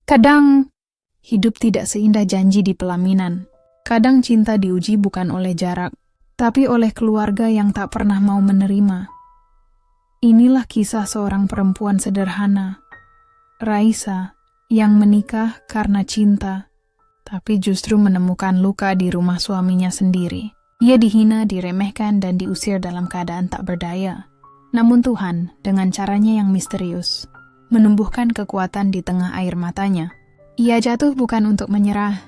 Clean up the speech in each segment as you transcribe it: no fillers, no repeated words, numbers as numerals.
Kadang, hidup tidak seindah janji di pelaminan. Kadang cinta diuji bukan oleh jarak, tapi oleh keluarga yang tak pernah mau menerima. Inilah kisah seorang perempuan sederhana, Raisa, yang menikah karena cinta, tapi justru menemukan luka di rumah suaminya sendiri. Ia dihina, diremehkan, dan diusir dalam keadaan tak berdaya. Namun Tuhan, dengan caranya yang misterius, menumbuhkan kekuatan di tengah air matanya. Ia jatuh bukan untuk menyerah,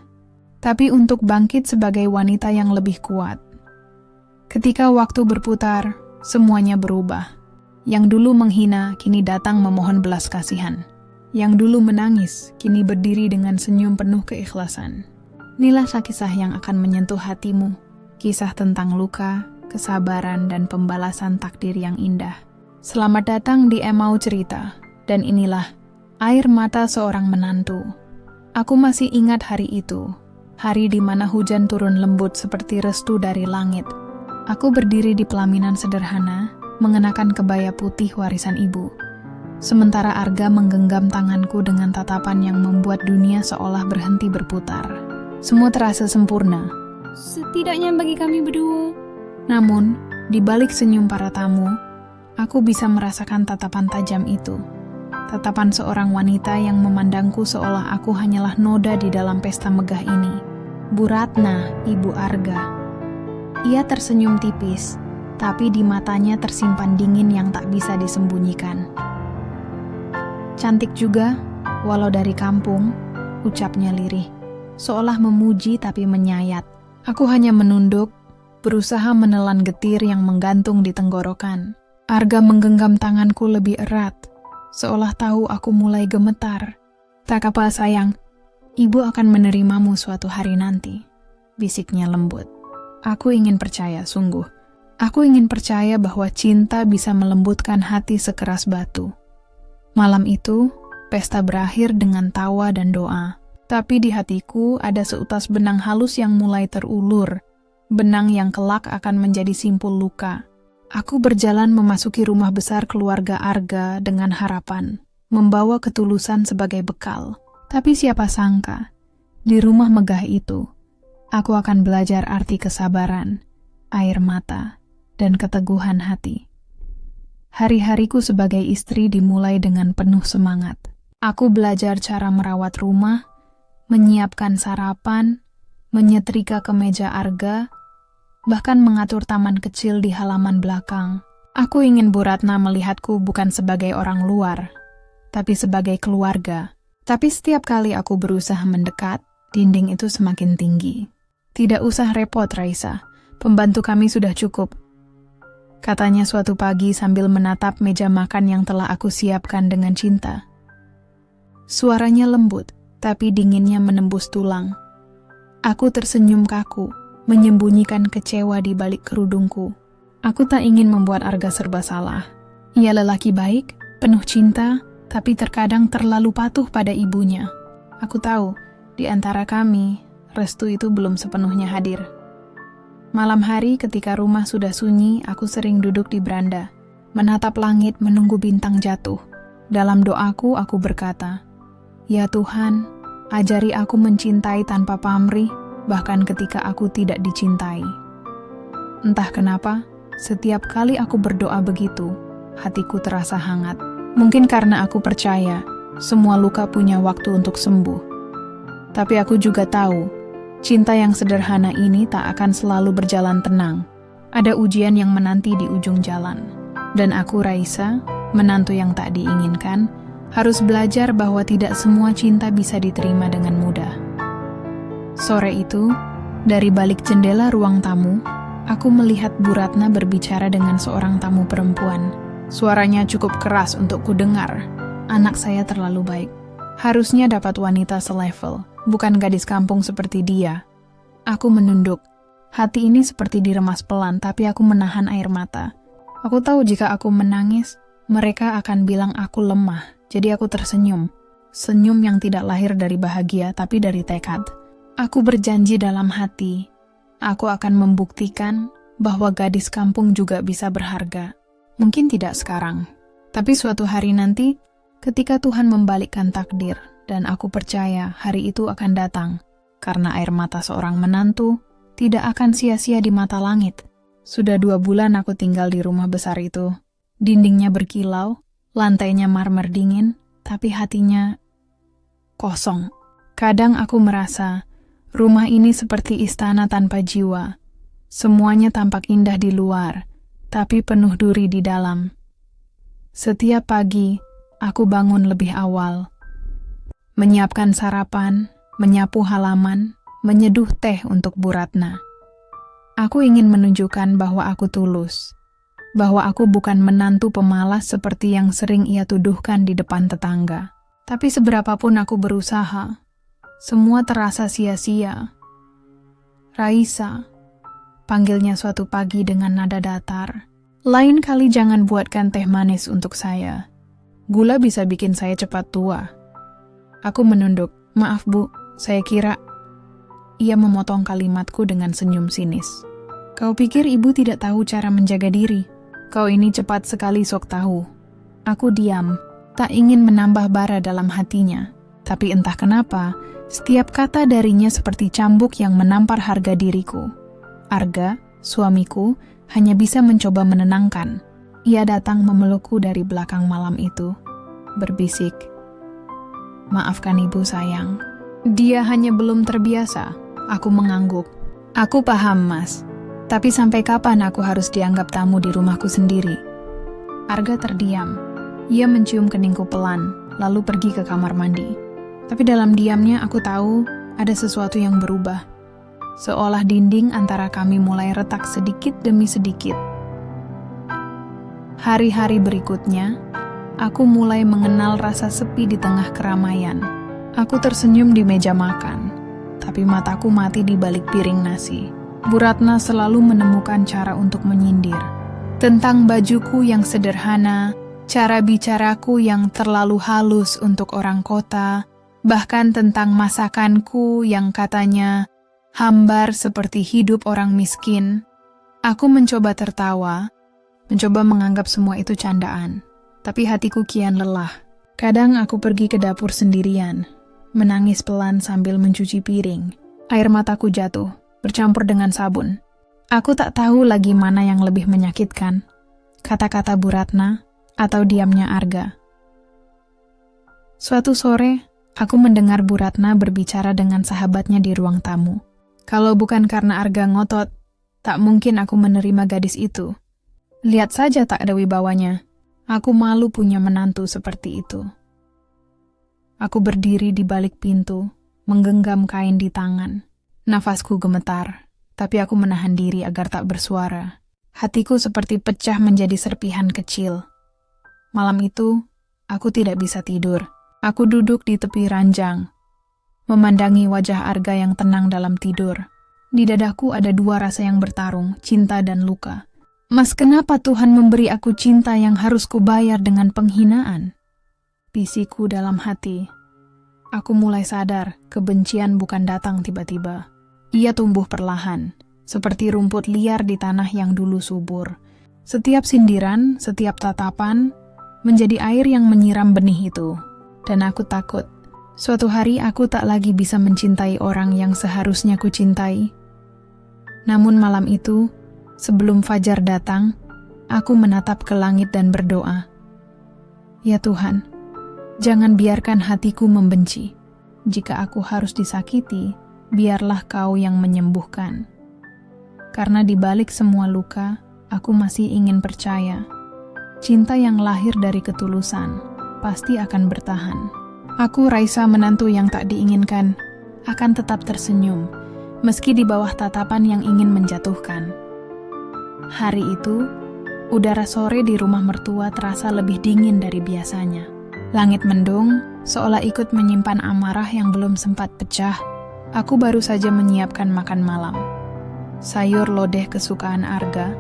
tapi untuk bangkit sebagai wanita yang lebih kuat. Ketika waktu berputar, semuanya berubah. Yang dulu menghina, kini datang memohon belas kasihan. Yang dulu menangis, kini berdiri dengan senyum penuh keikhlasan. Inilah kisah yang akan menyentuh hatimu. Kisah tentang luka, kesabaran, dan pembalasan takdir yang indah. Selamat datang di Emau Cerita. Dan inilah air mata seorang menantu. Aku masih ingat hari itu. Hari di mana hujan turun lembut seperti restu dari langit. Aku berdiri di pelaminan sederhana, mengenakan kebaya putih warisan ibu. Sementara Arga menggenggam tanganku dengan tatapan yang membuat dunia seolah berhenti berputar. Semua terasa sempurna. Setidaknya bagi kami berdua. Namun, di balik senyum para tamu, aku bisa merasakan tatapan tajam itu. Tatapan seorang wanita yang memandangku seolah aku hanyalah noda di dalam pesta megah ini. Bu Ratna, Ibu Arga. Ia tersenyum tipis, tapi di matanya tersimpan dingin yang tak bisa disembunyikan. Cantik juga, walau dari kampung, ucapnya lirih, seolah memuji tapi menyayat. Aku hanya menunduk, berusaha menelan getir yang menggantung di tenggorokan. Arga menggenggam tanganku lebih erat, seolah tahu aku mulai gemetar. Tak apa sayang, ibu akan menerimamu suatu hari nanti, bisiknya lembut. Aku ingin percaya, sungguh. Aku ingin percaya bahwa cinta bisa melembutkan hati sekeras batu. Malam itu, pesta berakhir dengan tawa dan doa. Tapi di hatiku ada seutas benang halus yang mulai terulur. Benang yang kelak akan menjadi simpul luka. Aku berjalan memasuki rumah besar keluarga Arga dengan harapan, membawa ketulusan sebagai bekal. Tapi siapa sangka, di rumah megah itu, aku akan belajar arti kesabaran, air mata, dan keteguhan hati. Hari-hariku sebagai istri dimulai dengan penuh semangat. Aku belajar cara merawat rumah, menyiapkan sarapan, menyetrika kemeja Arga, bahkan mengatur taman kecil di halaman belakang. Aku ingin Bu Ratna melihatku bukan sebagai orang luar, tapi sebagai keluarga. Tapi setiap kali aku berusaha mendekat, dinding itu semakin tinggi. Tidak usah repot, Raisa. Pembantu kami sudah cukup. Katanya suatu pagi sambil menatap meja makan yang telah aku siapkan dengan cinta. Suaranya lembut, tapi dinginnya menembus tulang. Aku tersenyum kaku, menyembunyikan kecewa di balik kerudungku. Aku tak ingin membuat Arga serba salah. Ia lelaki baik, penuh cinta, tapi terkadang terlalu patuh pada ibunya. Aku tahu, di antara kami, restu itu belum sepenuhnya hadir. Malam hari ketika rumah sudah sunyi, aku sering duduk di beranda, menatap langit menunggu bintang jatuh. Dalam doaku, aku berkata, "Ya Tuhan, ajari aku mencintai tanpa pamrih, bahkan ketika aku tidak dicintai." Entah kenapa, setiap kali aku berdoa begitu, hatiku terasa hangat. Mungkin karena aku percaya, semua luka punya waktu untuk sembuh. Tapi aku juga tahu, cinta yang sederhana ini tak akan selalu berjalan tenang. Ada ujian yang menanti di ujung jalan. Dan aku, Raisa, menantu yang tak diinginkan, harus belajar bahwa tidak semua cinta bisa diterima dengan mudah. Sore itu, dari balik jendela ruang tamu, aku melihat Bu Ratna berbicara dengan seorang tamu perempuan. Suaranya cukup keras untuk kudengar. Anak saya terlalu baik. Harusnya dapat wanita selevel, bukan gadis kampung seperti dia. Aku menunduk. Hati ini seperti diremas pelan, tapi aku menahan air mata. Aku tahu jika aku menangis, mereka akan bilang aku lemah. Jadi aku tersenyum. Senyum yang tidak lahir dari bahagia, tapi dari tekad. Aku berjanji dalam hati, aku akan membuktikan bahwa gadis kampung juga bisa berharga. Mungkin tidak sekarang, tapi suatu hari nanti, ketika Tuhan membalikkan takdir Dan aku percaya hari itu akan datang, karena air mata seorang menantu tidak akan sia-sia di mata langit. Sudah 2 bulan aku tinggal di rumah besar itu. Dindingnya berkilau, lantainya marmer dingin, tapi hatinya kosong. Kadang aku merasa rumah ini seperti istana tanpa jiwa. Semuanya tampak indah di luar, tapi penuh duri di dalam. Setiap pagi, aku bangun lebih awal. Menyiapkan sarapan, menyapu halaman, menyeduh teh untuk Bu Ratna. Aku ingin menunjukkan bahwa aku tulus, bahwa aku bukan menantu pemalas seperti yang sering ia tuduhkan di depan tetangga. Tapi seberapapun aku berusaha, semua terasa sia-sia. Raisa, panggilnya suatu pagi dengan nada datar. Lain kali jangan buatkan teh manis untuk saya. Gula bisa bikin saya cepat tua. Aku menunduk. Maaf Bu, saya kira... Ia memotong kalimatku dengan senyum sinis. Kau pikir ibu tidak tahu cara menjaga diri? Kau ini cepat sekali sok tahu. Aku diam, tak ingin menambah bara dalam hatinya. Tapi entah kenapa, setiap kata darinya seperti cambuk yang menampar harga diriku. Arga, suamiku, hanya bisa mencoba menenangkan. Ia datang memelukku dari belakang malam itu, berbisik, "Maafkan ibu sayang." Dia hanya belum terbiasa. Aku mengangguk. Aku paham, Mas. Tapi sampai kapan aku harus dianggap tamu di rumahku sendiri? Arga terdiam. Ia mencium keningku pelan, lalu pergi ke kamar mandi. Tapi dalam diamnya aku tahu ada sesuatu yang berubah. Seolah dinding antara kami mulai retak sedikit demi sedikit. Hari-hari berikutnya, aku mulai mengenal rasa sepi di tengah keramaian. Aku tersenyum di meja makan, tapi mataku mati di balik piring nasi. Bu Ratna selalu menemukan cara untuk menyindir. Tentang bajuku yang sederhana, cara bicaraku yang terlalu halus untuk orang kota, bahkan tentang masakanku yang katanya hambar seperti hidup orang miskin. Aku mencoba tertawa, mencoba menganggap semua itu candaan. Tapi hatiku kian lelah. Kadang aku pergi ke dapur sendirian, menangis pelan sambil mencuci piring. Air mataku jatuh, bercampur dengan sabun. Aku tak tahu lagi mana yang lebih menyakitkan, kata-kata Bu Ratna atau diamnya Arga. Suatu sore, aku mendengar Bu Ratna berbicara dengan sahabatnya di ruang tamu. Kalau bukan karena Arga ngotot, tak mungkin aku menerima gadis itu. Lihat saja tak ada wibawanya. Aku malu punya menantu seperti itu. Aku berdiri di balik pintu, menggenggam kain di tangan. Nafasku gemetar, tapi aku menahan diri agar tak bersuara. Hatiku seperti pecah menjadi serpihan kecil. Malam itu, aku tidak bisa tidur. Aku duduk di tepi ranjang, memandangi wajah Arga yang tenang dalam tidur. Di dadaku ada 2 rasa yang bertarung, cinta dan luka. Mas, kenapa Tuhan memberi aku cinta yang harus kubayar dengan penghinaan? Bisikku dalam hati. Aku mulai sadar, kebencian bukan datang tiba-tiba. Ia tumbuh perlahan, seperti rumput liar di tanah yang dulu subur. Setiap sindiran, setiap tatapan, menjadi air yang menyiram benih itu. Dan aku takut, suatu hari aku tak lagi bisa mencintai orang yang seharusnya kucintai. Namun malam itu, sebelum fajar datang, aku menatap ke langit dan berdoa. Ya Tuhan, jangan biarkan hatiku membenci. Jika aku harus disakiti, biarlah Kau yang menyembuhkan. Karena di balik semua luka, aku masih ingin percaya. Cinta yang lahir dari ketulusan pasti akan bertahan. Aku, Raisa, menantu yang tak diinginkan, akan tetap tersenyum, meski di bawah tatapan yang ingin menjatuhkan. Hari itu, udara sore di rumah mertua terasa lebih dingin dari biasanya. Langit mendung, seolah ikut menyimpan amarah yang belum sempat pecah. Aku baru saja menyiapkan makan malam. Sayur lodeh kesukaan Arga,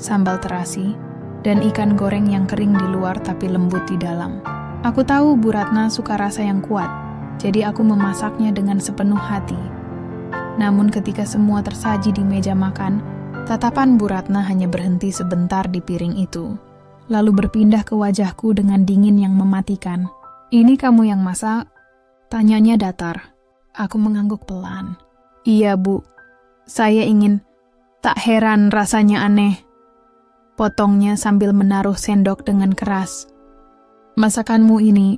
sambal terasi, dan ikan goreng yang kering di luar tapi lembut di dalam. Aku tahu Bu Ratna suka rasa yang kuat, jadi aku memasaknya dengan sepenuh hati. Namun ketika semua tersaji di meja makan, tatapan Bu Ratna hanya berhenti sebentar di piring itu, lalu berpindah ke wajahku dengan dingin yang mematikan. Ini kamu yang masak? Tanyanya datar. Aku mengangguk pelan. Iya, Bu. Saya ingin. Tak heran rasanya aneh. Potongnya sambil menaruh sendok dengan keras. Masakanmu ini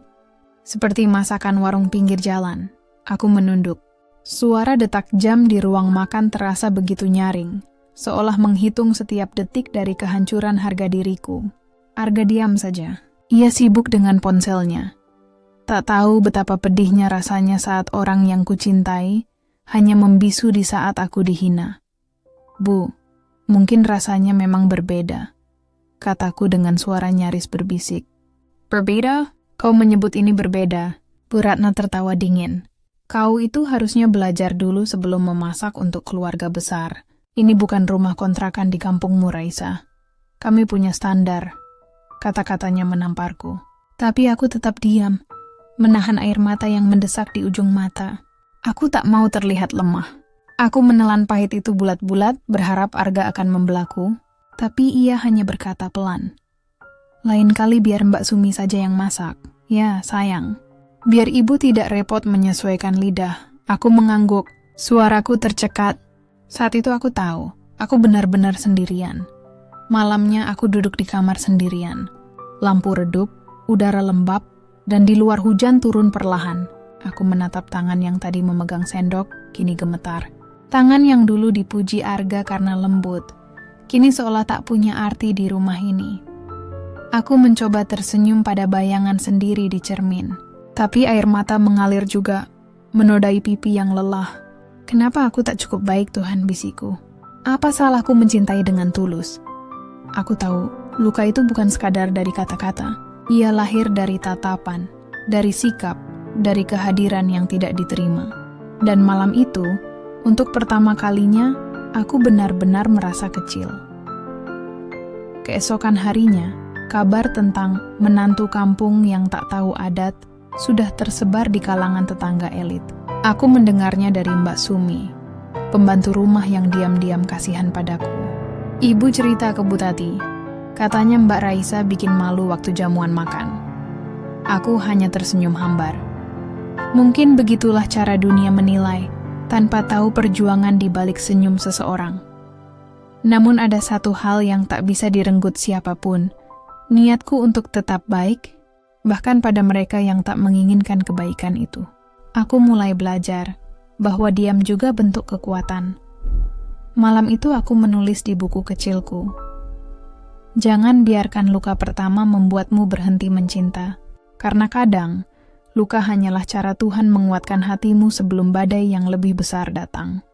seperti masakan warung pinggir jalan. Aku menunduk. Suara detak jam di ruang makan terasa begitu nyaring, seolah menghitung setiap detik dari kehancuran harga diriku. Arga diam saja. Ia sibuk dengan ponselnya. Tak tahu betapa pedihnya rasanya saat orang yang kucintai hanya membisu di saat aku dihina. Bu, mungkin rasanya memang berbeda, kataku dengan suara nyaris berbisik. Berbeda? Kau menyebut ini berbeda. Bu Ratna tertawa dingin. Kau itu harusnya belajar dulu sebelum memasak untuk keluarga besar. Ini bukan rumah kontrakan di kampungmu, Raisa. Kami punya standar. Kata-katanya menamparku. Tapi aku tetap diam, menahan air mata yang mendesak di ujung mata. Aku tak mau terlihat lemah. Aku menelan pahit itu bulat-bulat, berharap Arga akan membelaku, tapi ia hanya berkata pelan. Lain kali biar Mbak Sumi saja yang masak. Ya, sayang. Biar ibu tidak repot menyesuaikan lidah. Aku mengangguk, suaraku tercekat. Saat itu aku tahu, aku benar-benar sendirian. Malamnya aku duduk di kamar sendirian. Lampu redup, udara lembab, dan di luar hujan turun perlahan. Aku menatap tangan yang tadi memegang sendok, kini gemetar. Tangan yang dulu dipuji Arga karena lembut, kini seolah tak punya arti di rumah ini. Aku mencoba tersenyum pada bayangan sendiri di cermin. Tapi air mata mengalir juga, menodai pipi yang lelah. Kenapa aku tak cukup baik, Tuhan, bisiku? Apa salahku mencintai dengan tulus? Aku tahu, luka itu bukan sekadar dari kata-kata. Ia lahir dari tatapan, dari sikap, dari kehadiran yang tidak diterima. Dan malam itu, untuk pertama kalinya, aku benar-benar merasa kecil. Keesokan harinya, kabar tentang menantu kampung yang tak tahu adat sudah tersebar di kalangan tetangga elit. Aku mendengarnya dari Mbak Sumi, pembantu rumah yang diam-diam kasihan padaku. Ibu cerita ke Bu Tati, katanya Mbak Raisa bikin malu waktu jamuan makan. Aku hanya tersenyum hambar. Mungkin begitulah cara dunia menilai, tanpa tahu perjuangan di balik senyum seseorang. Namun ada satu hal yang tak bisa direnggut siapapun, niatku untuk tetap baik, bahkan pada mereka yang tak menginginkan kebaikan itu. Aku mulai belajar bahwa diam juga bentuk kekuatan. Malam itu aku menulis di buku kecilku. Jangan biarkan luka pertama membuatmu berhenti mencinta, karena kadang luka hanyalah cara Tuhan menguatkan hatimu sebelum badai yang lebih besar datang.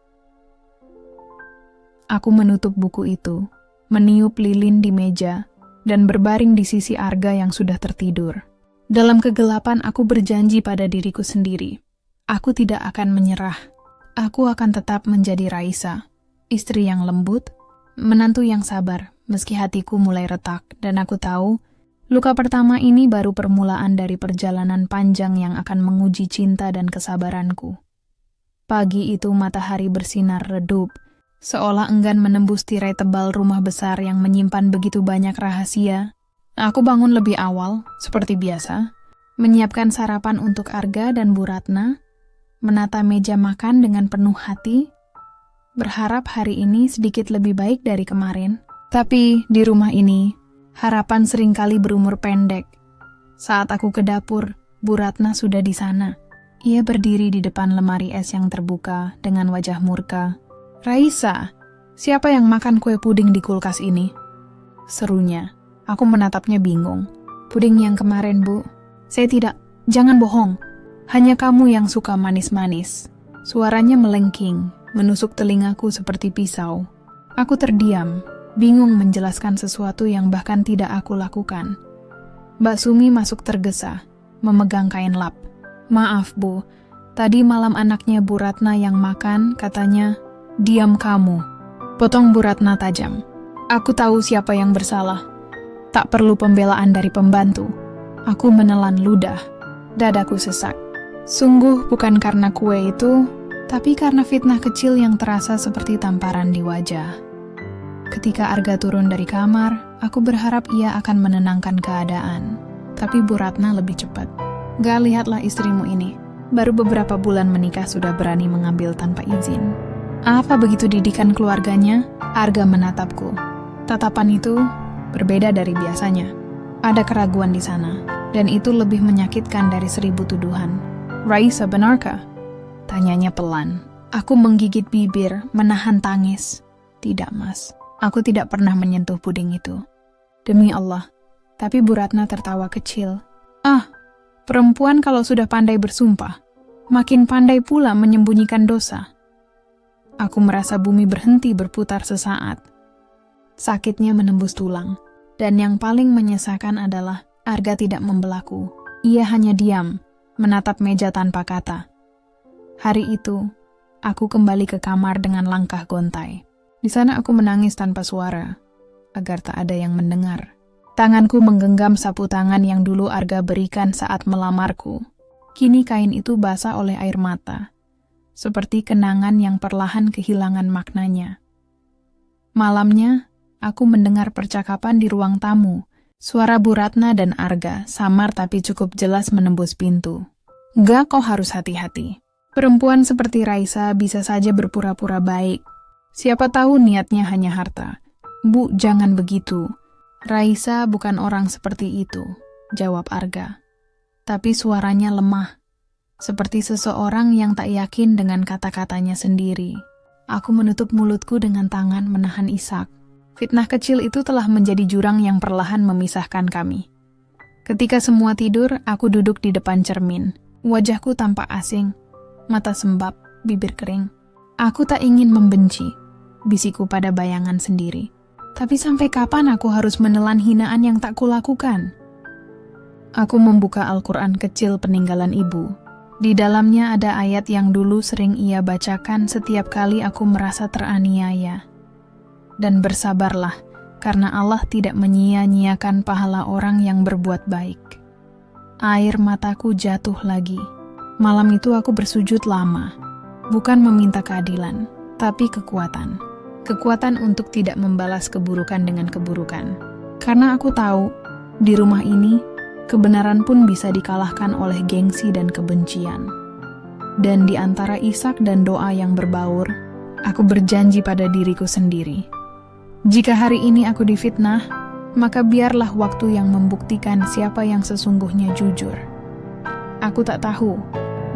Aku menutup buku itu, meniup lilin di meja, dan berbaring di sisi Arga yang sudah tertidur. Dalam kegelapan aku berjanji pada diriku sendiri. Aku tidak akan menyerah. Aku akan tetap menjadi Raisa, istri yang lembut, menantu yang sabar, meski hatiku mulai retak, dan aku tahu, luka pertama ini baru permulaan dari perjalanan panjang yang akan menguji cinta dan kesabaranku. Pagi itu matahari bersinar redup, seolah enggan menembus tirai tebal rumah besar yang menyimpan begitu banyak rahasia. Aku bangun lebih awal, seperti biasa, menyiapkan sarapan untuk Arga dan Bu Ratna, menata meja makan dengan penuh hati, berharap hari ini sedikit lebih baik dari kemarin. Tapi di rumah ini, harapan seringkali berumur pendek. Saat aku ke dapur, Bu Ratna sudah di sana. Ia berdiri di depan lemari es yang terbuka dengan wajah murka. "Raisa, siapa yang makan kue puding di kulkas ini?" serunya. Aku menatapnya bingung. "Puding yang kemarin, Bu." "Saya tidak. Jangan bohong. Hanya kamu yang suka manis-manis." Suaranya melengking, menusuk telingaku seperti pisau. Aku terdiam, bingung menjelaskan sesuatu yang bahkan tidak aku lakukan. Mbak Sumi masuk tergesa, memegang kain lap. "Maaf, Bu. Tadi malam anaknya Bu Ratna yang makan, katanya." "Diam kamu," potong Bu Ratna tajam. "Aku tahu siapa yang bersalah. Tak perlu pembelaan dari pembantu." Aku menelan ludah. Dadaku sesak. Sungguh bukan karena kue itu, tapi karena fitnah kecil yang terasa seperti tamparan di wajah. Ketika Arga turun dari kamar, aku berharap ia akan menenangkan keadaan. Tapi Bu Ratna lebih cepat. "Gak, lihatlah istrimu ini. Baru beberapa bulan menikah sudah berani mengambil tanpa izin. Apa begitu didikan keluarganya? Arga menatapku. Tatapan itu berbeda dari biasanya. Ada keraguan di sana, dan itu lebih menyakitkan dari 1000 tuduhan. Raisa, benarkah? Tanyanya pelan. Aku menggigit bibir, menahan tangis. Tidak, Mas. Aku tidak pernah menyentuh puding itu. Demi Allah. Tapi Bu Ratna tertawa kecil. Perempuan kalau sudah pandai bersumpah, makin pandai pula menyembunyikan dosa. Aku merasa bumi berhenti berputar sesaat. Sakitnya menembus tulang. Dan yang paling menyesakan adalah Arga tidak membelaku. Ia hanya diam, menatap meja tanpa kata. Hari itu, aku kembali ke kamar dengan langkah gontai. Di sana aku menangis tanpa suara, agar tak ada yang mendengar. Tanganku menggenggam sapu tangan yang dulu Arga berikan saat melamarku. Kini kain itu basah oleh air mata, seperti kenangan yang perlahan kehilangan maknanya. Malamnya, aku mendengar percakapan di ruang tamu. Suara Bu Ratna dan Arga samar tapi cukup jelas menembus pintu. Enggak, kau harus hati-hati. Perempuan seperti Raisa bisa saja berpura-pura baik. Siapa tahu niatnya hanya harta. Bu, jangan begitu. Raisa bukan orang seperti itu, jawab Arga. Tapi suaranya lemah, seperti seseorang yang tak yakin dengan kata-katanya sendiri. Aku menutup mulutku dengan tangan menahan isak. Fitnah kecil itu telah menjadi jurang yang perlahan memisahkan kami. Ketika semua tidur, aku duduk di depan cermin. Wajahku tampak asing, mata sembab, bibir kering. Aku tak ingin membenci, bisikku pada bayangan sendiri. Tapi sampai kapan aku harus menelan hinaan yang tak kulakukan? Aku membuka Al-Quran kecil peninggalan ibu. Di dalamnya ada ayat yang dulu sering ia bacakan setiap kali aku merasa teraniaya. Dan bersabarlah, karena Allah tidak menyia-nyiakan pahala orang yang berbuat baik. Air mataku jatuh lagi. Malam itu aku bersujud lama, bukan meminta keadilan, tapi kekuatan. Kekuatan untuk tidak membalas keburukan dengan keburukan. Karena aku tahu, di rumah ini, kebenaran pun bisa dikalahkan oleh gengsi dan kebencian. Dan di antara isak dan doa yang berbaur, aku berjanji pada diriku sendiri. Jika hari ini aku difitnah, maka biarlah waktu yang membuktikan siapa yang sesungguhnya jujur. Aku tak tahu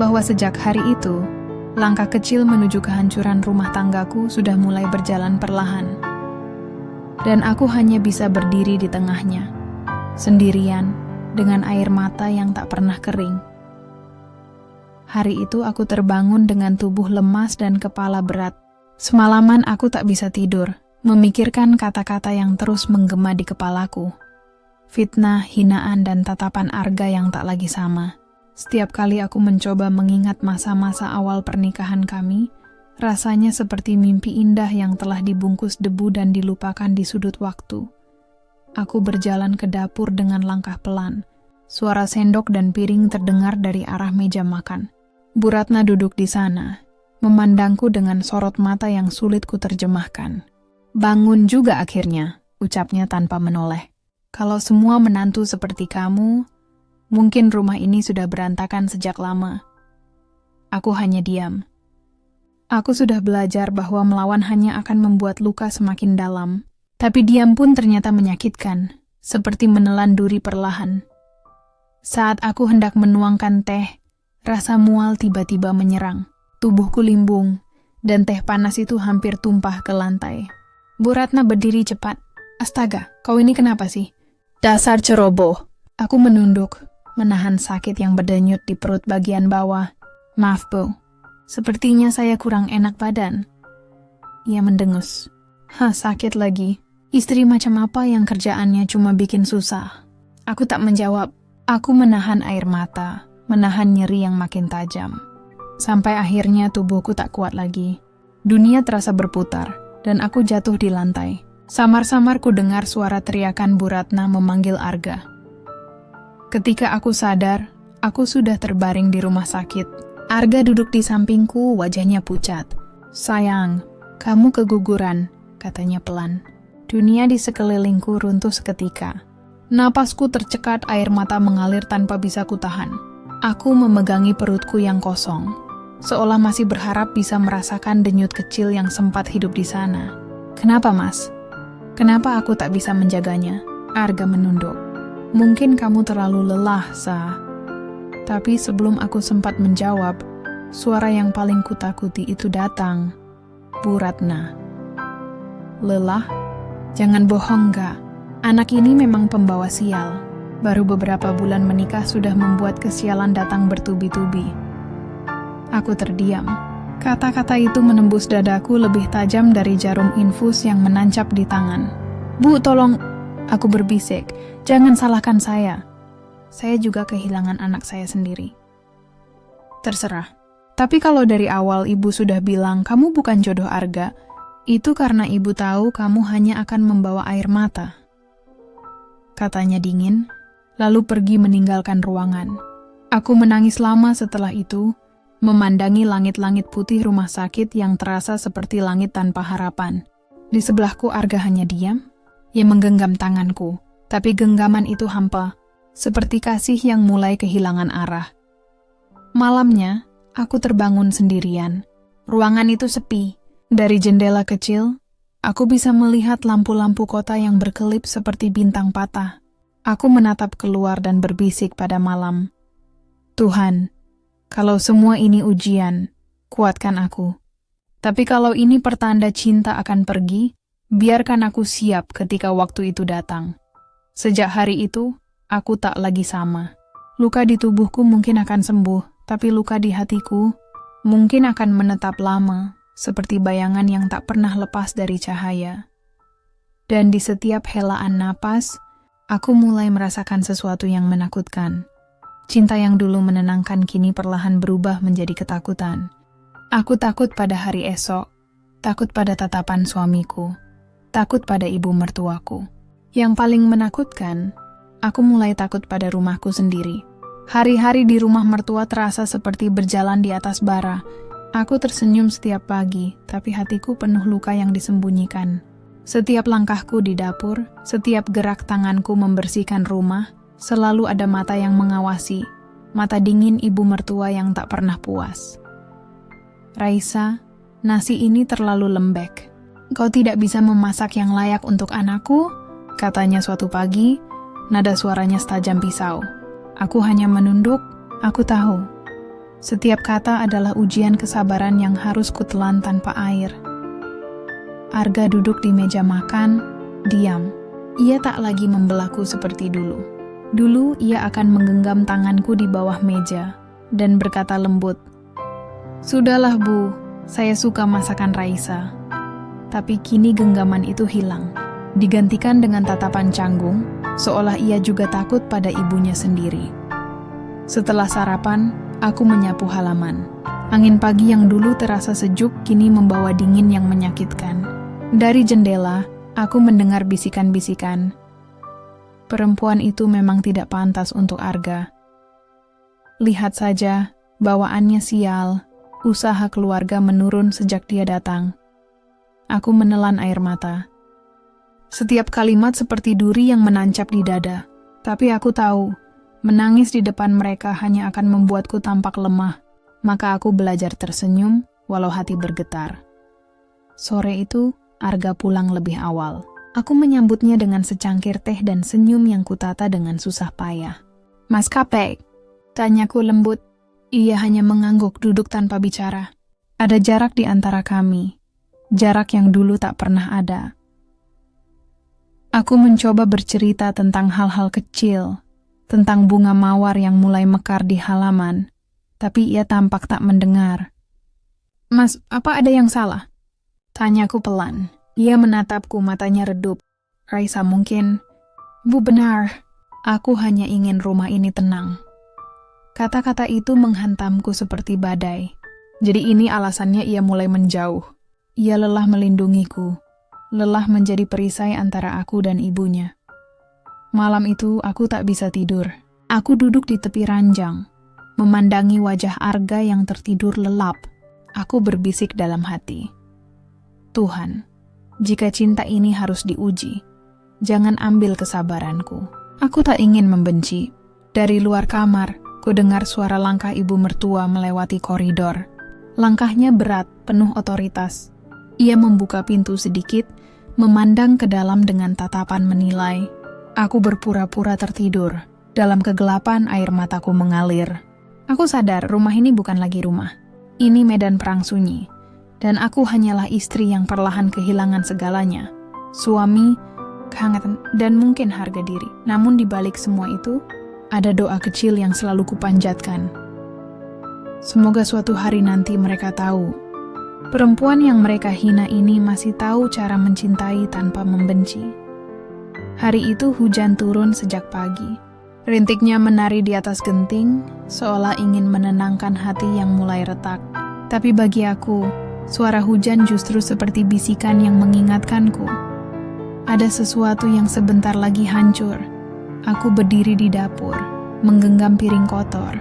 bahwa sejak hari itu, langkah kecil menuju kehancuran rumah tanggaku sudah mulai berjalan perlahan. Dan aku hanya bisa berdiri di tengahnya, sendirian, dengan air mata yang tak pernah kering. Hari itu aku terbangun dengan tubuh lemas dan kepala berat. Semalaman aku tak bisa tidur, memikirkan kata-kata yang terus menggema di kepalaku. Fitnah, hinaan, dan tatapan Arga yang tak lagi sama. Setiap kali aku mencoba mengingat masa-masa awal pernikahan kami, rasanya seperti mimpi indah yang telah dibungkus debu dan dilupakan di sudut waktu. Aku berjalan ke dapur dengan langkah pelan. Suara sendok dan piring terdengar dari arah meja makan. Bu Ratna duduk di sana, memandangku dengan sorot mata yang sulit kuterjemahkan. Bangun juga akhirnya, ucapnya tanpa menoleh. Kalau semua menantu seperti kamu, mungkin rumah ini sudah berantakan sejak lama. Aku hanya diam. Aku sudah belajar bahwa melawan hanya akan membuat luka semakin dalam. Tapi diam pun ternyata menyakitkan, seperti menelan duri perlahan. Saat aku hendak menuangkan teh, rasa mual tiba-tiba menyerang. Tubuhku limbung, dan teh panas itu hampir tumpah ke lantai. Bu Ratna berdiri cepat. Astaga, kau ini kenapa sih? Dasar ceroboh. Aku menunduk, menahan sakit yang berdenyut di perut bagian bawah. Maaf, Bu. Sepertinya saya kurang enak badan. Ia mendengus. Sakit lagi. Istri macam apa yang kerjaannya cuma bikin susah? Aku tak menjawab. Aku menahan air mata, menahan nyeri yang makin tajam. Sampai akhirnya tubuhku tak kuat lagi. Dunia terasa berputar, dan aku jatuh di lantai. Samar-samar ku dengar suara teriakan Bu Ratna memanggil Arga. Ketika aku sadar, aku sudah terbaring di rumah sakit. Arga duduk di sampingku, wajahnya pucat. Sayang, kamu keguguran, katanya pelan. Dunia di sekelilingku runtuh seketika. Napasku tercekat, air mata mengalir tanpa bisa kutahan. Aku memegangi perutku yang kosong, seolah masih berharap bisa merasakan denyut kecil yang sempat hidup di sana. Kenapa, Mas? Kenapa aku tak bisa menjaganya? Arga menunduk. Mungkin kamu terlalu lelah, Sa. Tapi sebelum aku sempat menjawab, suara yang paling kutakuti itu datang. Bu Ratna. Lelah? Jangan bohong, Kak. Anak ini memang pembawa sial. Baru beberapa bulan menikah sudah membuat kesialan datang bertubi-tubi. Aku terdiam. Kata-kata itu menembus dadaku lebih tajam dari jarum infus yang menancap di tangan. Bu, tolong, aku berbisik. Jangan salahkan saya. Saya juga kehilangan anak saya sendiri. Terserah. Tapi kalau dari awal ibu sudah bilang kamu bukan jodoh Arga, itu karena ibu tahu kamu hanya akan membawa air mata. Katanya dingin, lalu pergi meninggalkan ruangan. Aku menangis lama setelah itu, memandangi langit-langit putih rumah sakit yang terasa seperti langit tanpa harapan. Di sebelahku Arga hanya diam, ia menggenggam tanganku, tapi genggaman itu hampa, seperti kasih yang mulai kehilangan arah. Malamnya, aku terbangun sendirian. Ruangan itu sepi. Dari jendela kecil, aku bisa melihat lampu-lampu kota yang berkelip seperti bintang patah. Aku menatap keluar dan berbisik pada malam. Tuhan, kalau semua ini ujian, kuatkan aku. Tapi kalau ini pertanda cinta akan pergi, biarkan aku siap ketika waktu itu datang. Sejak hari itu, aku tak lagi sama. Luka di tubuhku mungkin akan sembuh, tapi luka di hatiku mungkin akan menetap lama, seperti bayangan yang tak pernah lepas dari cahaya. Dan di setiap helaan napas, aku mulai merasakan sesuatu yang menakutkan. Cinta yang dulu menenangkan kini perlahan berubah menjadi ketakutan. Aku takut pada hari esok, takut pada tatapan suamiku, takut pada ibu mertuaku. Yang paling menakutkan, aku mulai takut pada rumahku sendiri. Hari-hari di rumah mertua terasa seperti berjalan di atas bara. Aku tersenyum setiap pagi, tapi hatiku penuh luka yang disembunyikan. Setiap langkahku di dapur, setiap gerak tanganku membersihkan rumah, selalu ada mata yang mengawasi, mata dingin ibu mertua yang tak pernah puas. Raisa, nasi ini terlalu lembek. Kau tidak bisa memasak yang layak untuk anakku? Katanya suatu pagi, nada suaranya setajam pisau. Aku hanya menunduk, aku tahu. Setiap kata adalah ujian kesabaran yang harus kutelan tanpa air. Arga duduk di meja makan, diam. Ia tak lagi membelaku seperti dulu. Dulu ia akan menggenggam tanganku di bawah meja dan berkata lembut, "Sudahlah Bu, saya suka masakan Raisa." Tapi kini genggaman itu hilang, digantikan dengan tatapan canggung, seolah ia juga takut pada ibunya sendiri. Setelah sarapan, aku menyapu halaman. Angin pagi yang dulu terasa sejuk kini membawa dingin yang menyakitkan. Dari jendela, aku mendengar bisikan-bisikan. Perempuan itu memang tidak pantas untuk Arga. Lihat saja, bawaannya sial, usaha keluarga menurun sejak dia datang. Aku menelan air mata. Setiap kalimat seperti duri yang menancap di dada. Tapi aku tahu, menangis di depan mereka hanya akan membuatku tampak lemah. Maka aku belajar tersenyum, walau hati bergetar. Sore itu, Arga pulang lebih awal. Aku menyambutnya dengan secangkir teh dan senyum yang kutata dengan susah payah. "Mas Kapek?" tanyaku lembut. Ia hanya mengangguk duduk tanpa bicara. Ada jarak di antara kami. Jarak yang dulu tak pernah ada. Aku mencoba bercerita tentang hal-hal kecil, tentang bunga mawar yang mulai mekar di halaman, tapi ia tampak tak mendengar. "Mas, apa ada yang salah?" tanyaku pelan. Ia menatapku, matanya redup. "Raisa mungkin..." "Bu benar, aku hanya ingin rumah ini tenang." Kata-kata itu menghantamku seperti badai. Jadi ini alasannya ia mulai menjauh. Ia lelah melindungiku, lelah menjadi perisai antara aku dan ibunya. Malam itu aku tak bisa tidur. Aku duduk di tepi ranjang, memandangi wajah Arga yang tertidur lelap. Aku berbisik dalam hati, "Tuhan, jika cinta ini harus diuji, jangan ambil kesabaranku." Aku tak ingin membenci. Dari luar kamar, Ku dengar suara langkah ibu mertua melewati koridor. Langkahnya berat, penuh otoritas. Ia membuka pintu sedikit, memandang ke dalam dengan tatapan menilai. Aku berpura-pura tertidur. Dalam kegelapan air mataku mengalir. Aku sadar rumah ini bukan lagi rumah. Ini medan perang sunyi. Dan aku hanyalah istri yang perlahan kehilangan segalanya. Suami, kehangatan, dan mungkin harga diri. Namun di balik semua itu, ada doa kecil yang selalu kupanjatkan. Semoga suatu hari nanti mereka tahu. Perempuan yang mereka hina ini masih tahu cara mencintai tanpa membenci. Hari itu hujan turun sejak pagi. Rintiknya menari di atas genting, seolah ingin menenangkan hati yang mulai retak. Tapi bagi aku, suara hujan justru seperti bisikan yang mengingatkanku. Ada sesuatu yang sebentar lagi hancur. Aku berdiri di dapur, menggenggam piring kotor.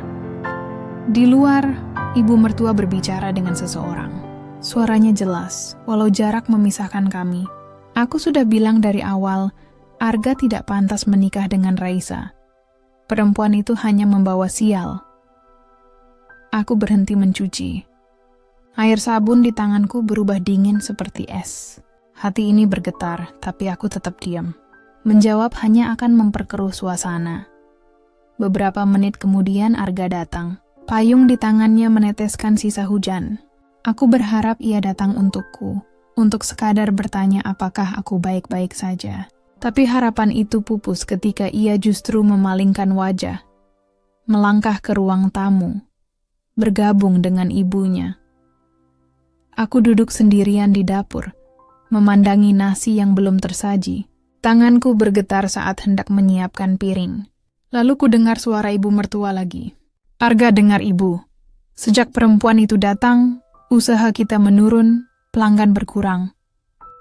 Di luar, ibu mertua berbicara dengan seseorang. Suaranya jelas, walau jarak memisahkan kami. Aku sudah bilang dari awal, Arga tidak pantas menikah dengan Raisa. Perempuan itu hanya membawa sial. Aku berhenti mencuci. Air sabun di tanganku berubah dingin seperti es. Hati ini bergetar, tapi aku tetap diam. Menjawab hanya akan memperkeruh suasana. Beberapa menit kemudian Arga datang. Payung di tangannya meneteskan sisa hujan. Aku berharap ia datang untukku, untuk sekadar bertanya apakah aku baik-baik saja. Tapi harapan itu pupus ketika ia justru memalingkan wajah. Melangkah ke ruang tamu, bergabung dengan ibunya. Aku duduk sendirian di dapur, memandangi nasi yang belum tersaji. Tanganku bergetar saat hendak menyiapkan piring. Lalu ku dengar suara ibu mertua lagi. Arga, dengar ibu. Sejak perempuan itu datang, usaha kita menurun, pelanggan berkurang.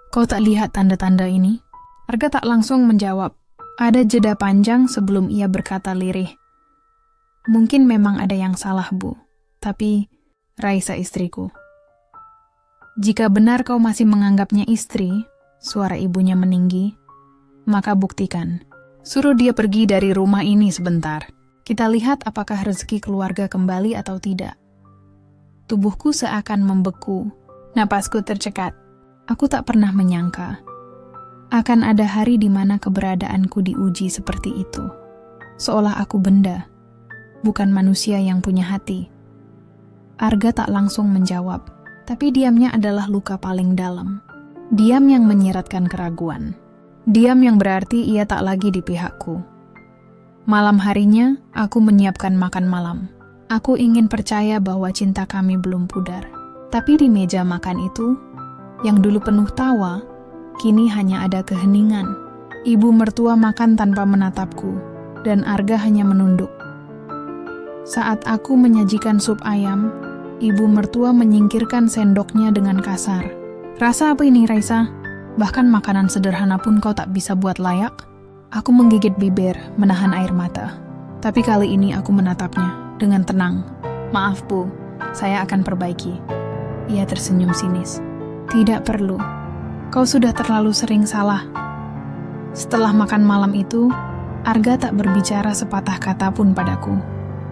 Kau tak lihat tanda-tanda ini? Arga tak langsung menjawab. Ada jeda panjang sebelum ia berkata lirih. Mungkin memang ada yang salah, Bu. Tapi Raisa istriku. Jika benar kau masih menganggapnya istri, suara ibunya meninggi, maka buktikan. Suruh dia pergi dari rumah ini sebentar. Kita lihat apakah rezeki keluarga kembali atau tidak. Tubuhku seakan membeku. Napasku tercekat. Aku tak pernah menyangka akan ada hari di mana keberadaanku diuji seperti itu. Seolah aku benda, bukan manusia yang punya hati. Arga tak langsung menjawab, tapi diamnya adalah luka paling dalam. Diam yang menyiratkan keraguan. Diam yang berarti ia tak lagi di pihakku. Malam harinya, aku menyiapkan makan malam. Aku ingin percaya bahwa cinta kami belum pudar. Tapi di meja makan itu, yang dulu penuh tawa, kini hanya ada keheningan. Ibu mertua makan tanpa menatapku, dan Arga hanya menunduk. Saat aku menyajikan sup ayam, ibu mertua menyingkirkan sendoknya dengan kasar. Rasa apa ini, Raisa? Bahkan makanan sederhana pun kau tak bisa buat layak? Aku menggigit bibir, menahan air mata. Tapi kali ini aku menatapnya dengan tenang. Maaf, Bu, saya akan perbaiki. Ia tersenyum sinis. Tidak perlu. Kau sudah terlalu sering salah. Setelah makan malam itu, Arga tak berbicara sepatah kata pun padaku.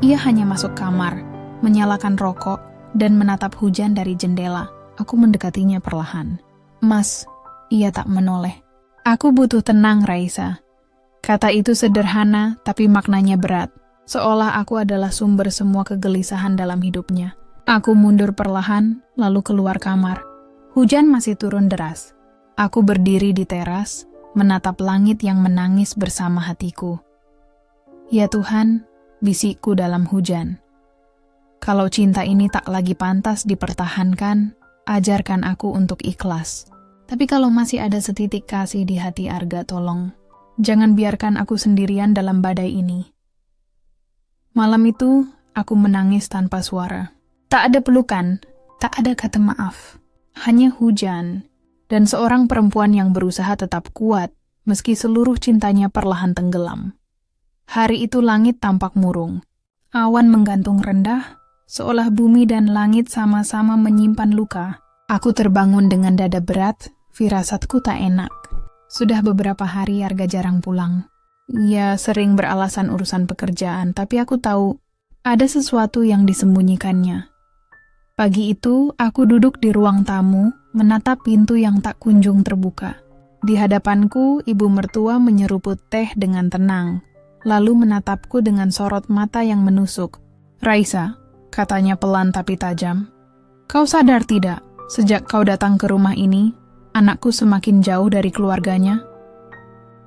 Ia hanya masuk kamar, menyalakan rokok, dan menatap hujan dari jendela. Aku mendekatinya perlahan. Mas, ia tak menoleh. Aku butuh tenang, Raisa. Kata itu sederhana, tapi maknanya berat. Seolah aku adalah sumber semua kegelisahan dalam hidupnya. Aku mundur perlahan, lalu keluar kamar. Hujan masih turun deras. Aku berdiri di teras, menatap langit yang menangis bersama hatiku. Ya Tuhan, bisikku dalam hujan. Kalau cinta ini tak lagi pantas dipertahankan, ajarkan aku untuk ikhlas. Tapi kalau masih ada setitik kasih di hati Arga, tolong, jangan biarkan aku sendirian dalam badai ini. Malam itu, aku menangis tanpa suara. Tak ada pelukan, tak ada kata maaf. Hanya hujan, dan seorang perempuan yang berusaha tetap kuat, meski seluruh cintanya perlahan tenggelam. Hari itu langit tampak murung. Awan menggantung rendah, seolah bumi dan langit sama-sama menyimpan luka. Aku terbangun dengan dada berat, firasatku tak enak. Sudah beberapa hari Arga jarang pulang. Ia sering beralasan urusan pekerjaan, tapi aku tahu Ada sesuatu yang disembunyikannya. Pagi itu, aku duduk di ruang tamu, menatap pintu yang tak kunjung terbuka. Di hadapanku, ibu mertua menyeruput teh dengan tenang, lalu menatapku dengan sorot mata yang menusuk. "Raisa," katanya pelan tapi tajam, "kau sadar tidak, sejak kau datang ke rumah ini, anakku semakin jauh dari keluarganya?"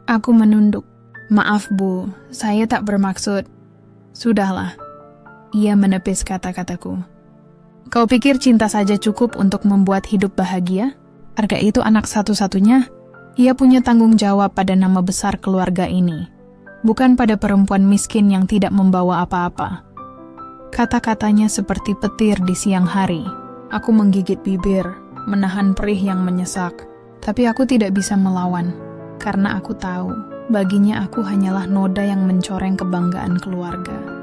Aku menunduk. "Maaf, Bu, saya tak bermaksud." "Sudahlah." Ia menepis kata-kataku. "Kau pikir cinta saja cukup untuk membuat hidup bahagia? Arga itu anak satu-satunya. Ia punya tanggung jawab pada nama besar keluarga ini, bukan pada perempuan miskin yang tidak membawa apa-apa." Kata-katanya seperti petir di siang hari. Aku menggigit bibir, menahan perih yang menyesak. Tapi aku tidak bisa melawan, karena aku tahu, baginya aku hanyalah noda yang mencoreng kebanggaan keluarga.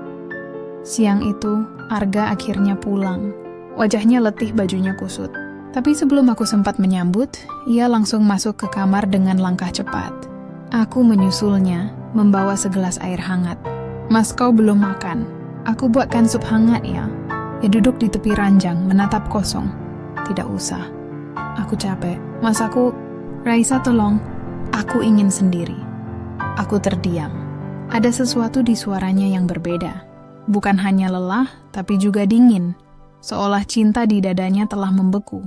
Siang itu, Arga akhirnya pulang. Wajahnya letih, bajunya kusut. Tapi sebelum aku sempat menyambut, ia langsung masuk ke kamar dengan langkah cepat. Aku menyusulnya, membawa segelas air hangat. "Mas, kau belum makan. Aku buatkan sup hangat ya." Ia duduk di tepi ranjang, menatap kosong. "Tidak usah. Aku capek. Mas, Raisa, tolong. Aku ingin sendiri." Aku terdiam. Ada sesuatu di suaranya yang berbeda. Bukan hanya lelah, tapi juga dingin. Seolah cinta di dadanya telah membeku.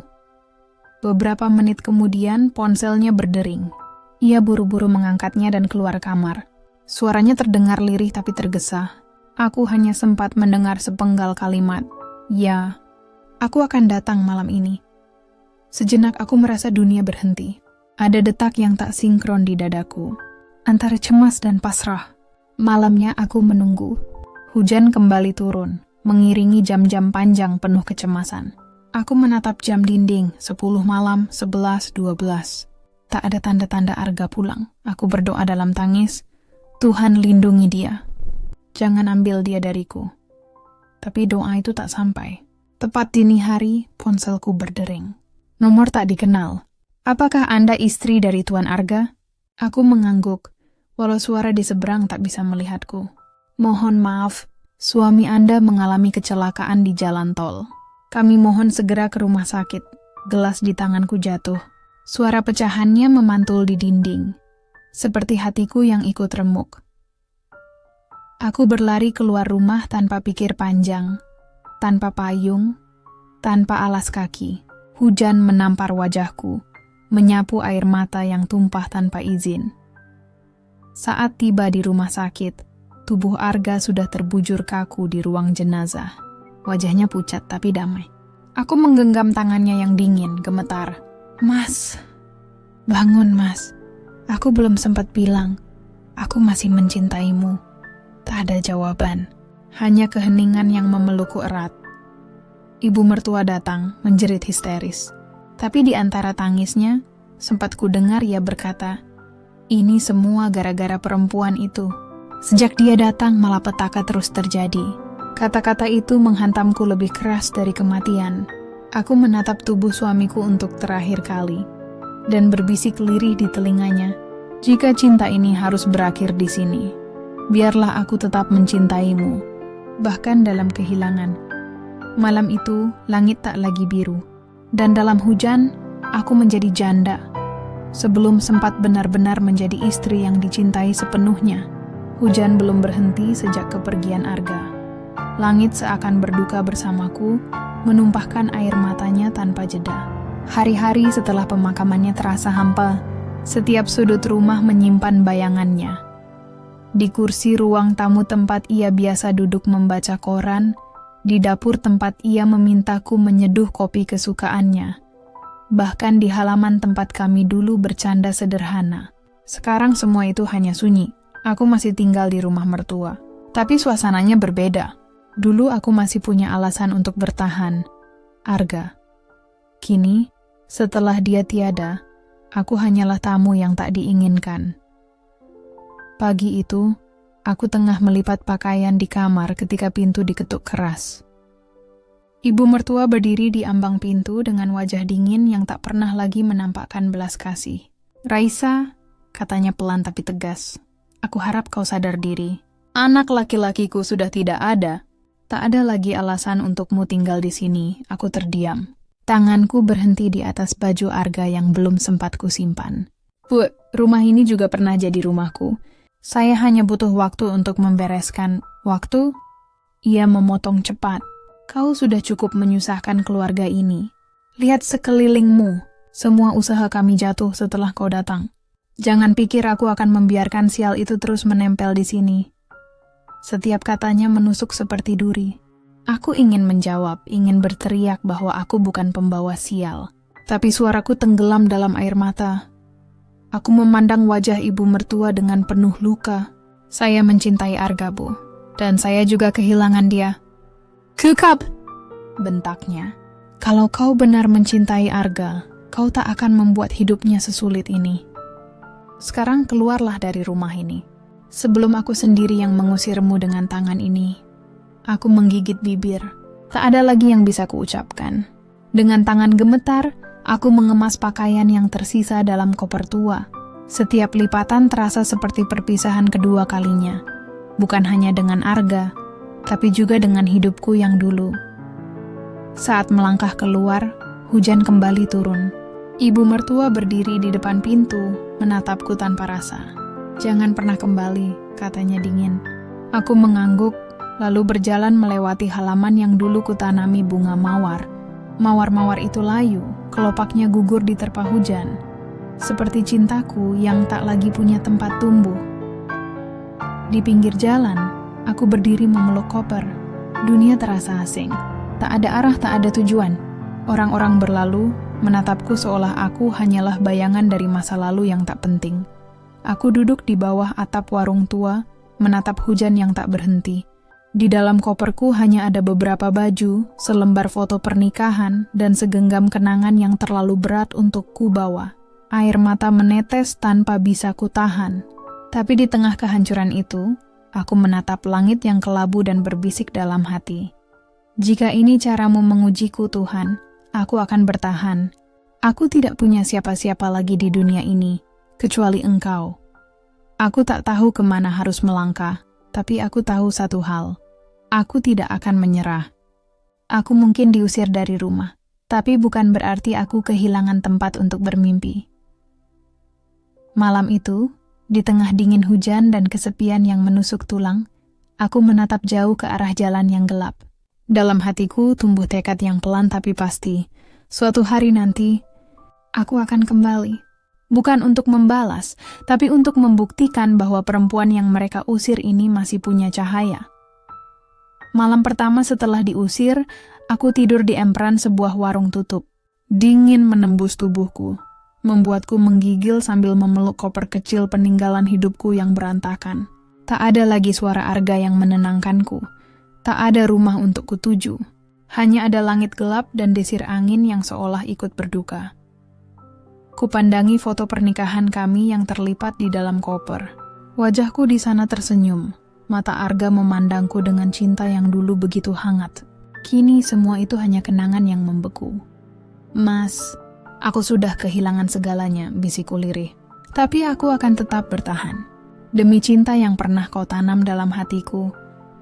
Beberapa menit kemudian, ponselnya berdering. Ia buru-buru mengangkatnya dan keluar kamar. Suaranya terdengar lirih tapi tergesa. Aku hanya sempat mendengar sepenggal kalimat, "Ya, aku akan datang malam ini." Sejenak aku merasa dunia berhenti. Ada detak yang tak sinkron di dadaku, antara cemas dan pasrah. Malamnya aku menunggu. Hujan kembali turun, mengiringi jam-jam panjang penuh kecemasan. Aku menatap jam dinding, 10 malam, 11, 12. Tak ada tanda-tanda Arga pulang. Aku berdoa dalam tangis, "Tuhan lindungi dia. Jangan ambil dia dariku." Tapi doa itu tak sampai. Tepat dini hari, ponselku berdering. Nomor tak dikenal. "Apakah Anda istri dari Tuan Arga?" Aku mengangguk, walau suara di seberang tak bisa melihatku. "Mohon maaf, suami Anda mengalami kecelakaan di jalan tol. Kami mohon segera ke rumah sakit." Gelas di tanganku jatuh. Suara pecahannya memantul di dinding, seperti hatiku yang ikut remuk. Aku berlari keluar rumah tanpa pikir panjang, tanpa payung, tanpa alas kaki. Hujan menampar wajahku, menyapu air mata yang tumpah tanpa izin. Saat tiba di rumah sakit, tubuh Arga sudah terbujur kaku di ruang jenazah. Wajahnya pucat tapi damai. Aku menggenggam tangannya yang dingin, gemetar. "Mas, bangun Mas. Aku belum sempat bilang, aku masih mencintaimu." Tak ada jawaban, hanya keheningan yang memelukku erat. Ibu mertua datang, menjerit histeris. Tapi di antara tangisnya, sempat ku dengar ia berkata, "Ini semua gara-gara perempuan itu. Sejak dia datang, malapetaka terus terjadi." Kata-kata itu menghantamku lebih keras dari kematian. Aku menatap tubuh suamiku untuk terakhir kali, dan berbisik lirih di telinganya, "Jika cinta ini harus berakhir di sini, biarlah aku tetap mencintaimu, bahkan dalam kehilangan." Malam itu, langit tak lagi biru, dan dalam hujan, aku menjadi janda. Sebelum sempat benar-benar menjadi istri yang dicintai sepenuhnya, hujan belum berhenti sejak kepergian Arga. Langit seakan berduka bersamaku, menumpahkan air matanya tanpa jeda. Hari-hari setelah pemakamannya terasa hampa, setiap sudut rumah menyimpan bayangannya. Di kursi ruang tamu tempat ia biasa duduk membaca koran, di dapur tempat ia memintaku menyeduh kopi kesukaannya. Bahkan di halaman tempat kami dulu bercanda sederhana. Sekarang semua itu hanya sunyi. Aku masih tinggal di rumah mertua. Tapi suasananya berbeda. Dulu aku masih punya alasan untuk bertahan. Arga. Kini, setelah dia tiada, aku hanyalah tamu yang tak diinginkan. Pagi itu, aku tengah melipat pakaian di kamar ketika pintu diketuk keras. Ibu mertua berdiri di ambang pintu dengan wajah dingin yang tak pernah lagi menampakkan belas kasih. "Raisa," katanya pelan tapi tegas, "aku harap kau sadar diri. Anak laki-lakiku sudah tidak ada. Tak ada lagi alasan untukmu tinggal di sini, aku terdiam. Tanganku berhenti di atas baju Arga yang belum sempat kusimpan. Bu, rumah ini juga pernah jadi rumahku. Saya hanya butuh waktu untuk membereskan. Waktu? Ia memotong cepat. Kau sudah cukup menyusahkan keluarga ini. Lihat sekelilingmu. Semua usaha kami jatuh setelah kau datang. Jangan pikir aku akan membiarkan sial itu terus menempel di sini. Setiap katanya menusuk seperti duri. Aku ingin menjawab, ingin berteriak bahwa aku bukan pembawa sial. Tapi suaraku tenggelam dalam air mata. Aku memandang wajah ibu mertua dengan penuh luka. Saya mencintai Arga, Bu. Dan saya juga kehilangan dia. Kekap! Bentaknya. Kalau kau benar mencintai Arga, kau tak akan membuat hidupnya sesulit ini. Sekarang keluarlah dari rumah ini. Sebelum aku sendiri yang mengusirmu dengan tangan ini. Aku menggigit bibir. Tak ada lagi yang bisa kuucapkan. Dengan tangan gemetar, aku mengemas pakaian yang tersisa dalam koper tua. Setiap lipatan terasa seperti perpisahan kedua kalinya. Bukan hanya dengan Arga, tapi juga dengan hidupku yang dulu. Saat melangkah keluar, hujan kembali turun. Ibu mertua berdiri di depan pintu, menatapku tanpa rasa. Jangan pernah kembali, katanya dingin. Aku mengangguk, lalu berjalan melewati halaman yang dulu kutanami bunga mawar. Mawar-mawar itu layu, kelopaknya gugur di terpa hujan. Seperti cintaku yang tak lagi punya tempat tumbuh. Di pinggir jalan, aku berdiri memeluk koper. Dunia terasa asing. Tak ada arah, tak ada tujuan. Orang-orang berlalu, menatapku seolah aku hanyalah bayangan dari masa lalu yang tak penting. Aku duduk di bawah atap warung tua, menatap hujan yang tak berhenti. Di dalam koperku hanya ada beberapa baju, selembar foto pernikahan, dan segenggam kenangan yang terlalu berat untuk ku bawa. Air mata menetes tanpa bisa kutahan. Tapi di tengah kehancuran itu, aku menatap langit yang kelabu dan berbisik dalam hati. Jika ini caramu mengujiku, Tuhan, aku akan bertahan. Aku tidak punya siapa-siapa lagi di dunia ini, kecuali Engkau. Aku tak tahu kemana harus melangkah, tapi aku tahu satu hal. Aku tidak akan menyerah. Aku mungkin diusir dari rumah, tapi bukan berarti aku kehilangan tempat untuk bermimpi. Malam itu, di tengah dingin hujan dan kesepian yang menusuk tulang, aku menatap jauh ke arah jalan yang gelap. Dalam hatiku tumbuh tekad yang pelan tapi pasti. Suatu hari nanti, aku akan kembali. Bukan untuk membalas, tapi untuk membuktikan bahwa perempuan yang mereka usir ini masih punya cahaya. Malam pertama setelah diusir, aku tidur di emperan sebuah warung tutup. Dingin menembus tubuhku, membuatku menggigil sambil memeluk koper kecil peninggalan hidupku yang berantakan. Tak ada lagi suara Arga yang menenangkanku. Tak ada rumah untuk kutuju. Hanya ada langit gelap dan desir angin yang seolah ikut berduka. Kupandangi foto pernikahan kami yang terlipat di dalam koper. Wajahku di sana tersenyum. Mata Arga memandangku dengan cinta yang dulu begitu hangat. Kini semua itu hanya kenangan yang membeku. Mas, aku sudah kehilangan segalanya, bisikku lirih. Tapi aku akan tetap bertahan. Demi cinta yang pernah kau tanam dalam hatiku.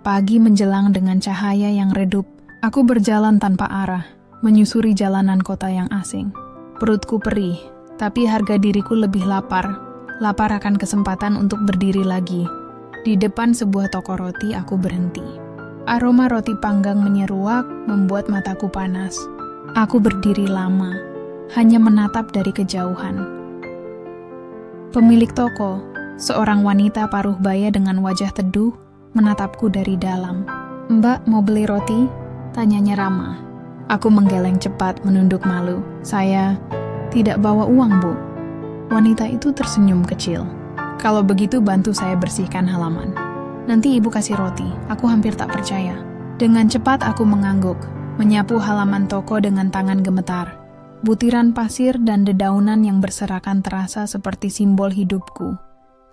Pagi menjelang dengan cahaya yang redup, aku berjalan tanpa arah, menyusuri jalanan kota yang asing. Perutku perih. Tapi harga diriku lebih lapar. Lapar akan kesempatan untuk berdiri lagi. Di depan sebuah toko roti aku berhenti. Aroma roti panggang menyeruak membuat mataku panas. Aku berdiri lama, hanya menatap dari kejauhan. Pemilik toko, seorang wanita paruh baya dengan wajah teduh, menatapku dari dalam. "Mbak, mau beli roti?" tanyanya ramah. Aku menggeleng cepat menunduk malu. "Saya tidak bawa uang, Bu." Wanita itu tersenyum kecil. "Kalau begitu bantu saya bersihkan halaman. Nanti ibu kasih roti." Aku hampir tak percaya. Dengan cepat aku mengangguk, menyapu halaman toko dengan tangan gemetar. Butiran pasir dan dedaunan yang berserakan terasa seperti simbol hidupku.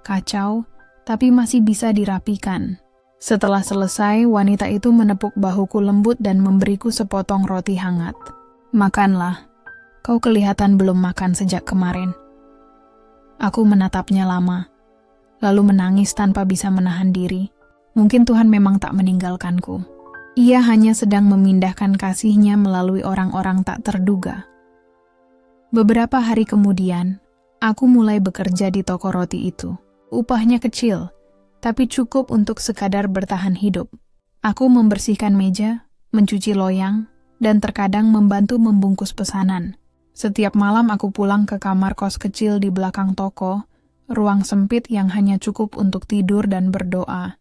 Kacau, tapi masih bisa dirapikan. Setelah selesai, wanita itu menepuk bahuku lembut dan memberiku sepotong roti hangat. "Makanlah. Kau kelihatan belum makan sejak kemarin." Aku menatapnya lama, lalu menangis tanpa bisa menahan diri. Mungkin Tuhan memang tak meninggalkanku. Ia hanya sedang memindahkan kasihnya melalui orang-orang tak terduga. Beberapa hari kemudian, aku mulai bekerja di toko roti itu. Upahnya kecil, tapi cukup untuk sekadar bertahan hidup. Aku membersihkan meja, mencuci loyang, dan terkadang membantu membungkus pesanan. Setiap malam aku pulang ke kamar kos kecil di belakang toko, ruang sempit yang hanya cukup untuk tidur dan berdoa.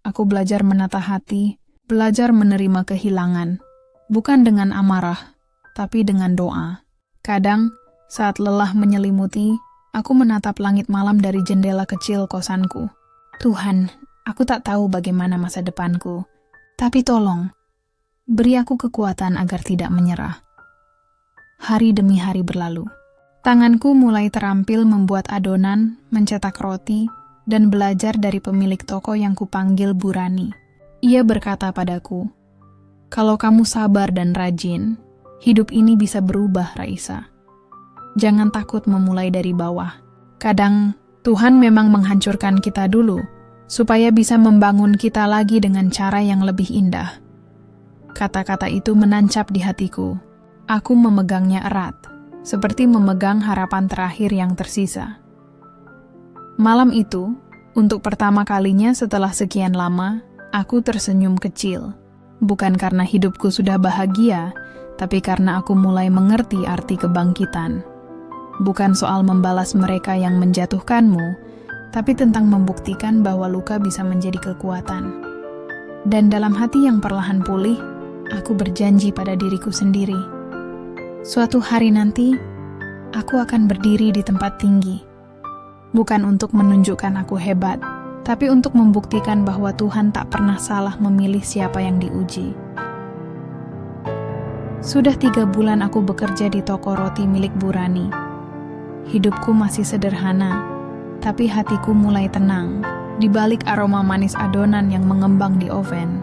Aku belajar menata hati, belajar menerima kehilangan, bukan dengan amarah, tapi dengan doa. Kadang, saat lelah menyelimuti, aku menatap langit malam dari jendela kecil kosanku. Tuhan, aku tak tahu bagaimana masa depanku, tapi tolong, beri aku kekuatan agar tidak menyerah. Hari demi hari berlalu. Tanganku mulai terampil membuat adonan, mencetak roti, dan belajar dari pemilik toko yang kupanggil Bu Rani. Ia berkata padaku, "Kalau kamu sabar dan rajin, hidup ini bisa berubah, Raisa. Jangan takut memulai dari bawah. Kadang Tuhan memang menghancurkan kita dulu, supaya bisa membangun kita lagi dengan cara yang lebih indah." Kata-kata itu menancap di hatiku. Aku memegangnya erat, seperti memegang harapan terakhir yang tersisa. Malam itu, untuk pertama kalinya setelah sekian lama, aku tersenyum kecil. Bukan karena hidupku sudah bahagia, tapi karena aku mulai mengerti arti kebangkitan. Bukan soal membalas mereka yang menjatuhkanmu, tapi tentang membuktikan bahwa luka bisa menjadi kekuatan. Dan dalam hati yang perlahan pulih, aku berjanji pada diriku sendiri. Suatu hari nanti, aku akan berdiri di tempat tinggi. Bukan untuk menunjukkan aku hebat, tapi untuk membuktikan bahwa Tuhan tak pernah salah memilih siapa yang diuji. Sudah 3 bulan aku bekerja di toko roti milik Bu Rani. Hidupku masih sederhana, tapi hatiku mulai tenang. Di balik aroma manis adonan yang mengembang di oven,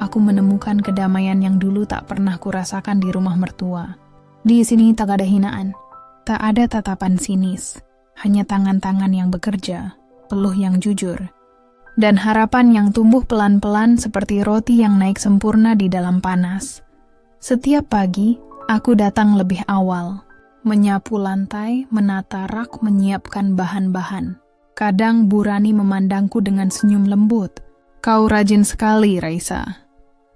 aku menemukan kedamaian yang dulu tak pernah kurasakan di rumah mertua. Di sini tak ada hinaan, tak ada tatapan sinis. Hanya tangan-tangan yang bekerja, peluh yang jujur, dan harapan yang tumbuh pelan-pelan seperti roti yang naik sempurna di dalam panas. Setiap pagi, aku datang lebih awal, menyapu lantai, menata rak, menyiapkan bahan-bahan. Kadang Bu Rani memandangku dengan senyum lembut. "Kau rajin sekali, Raisa.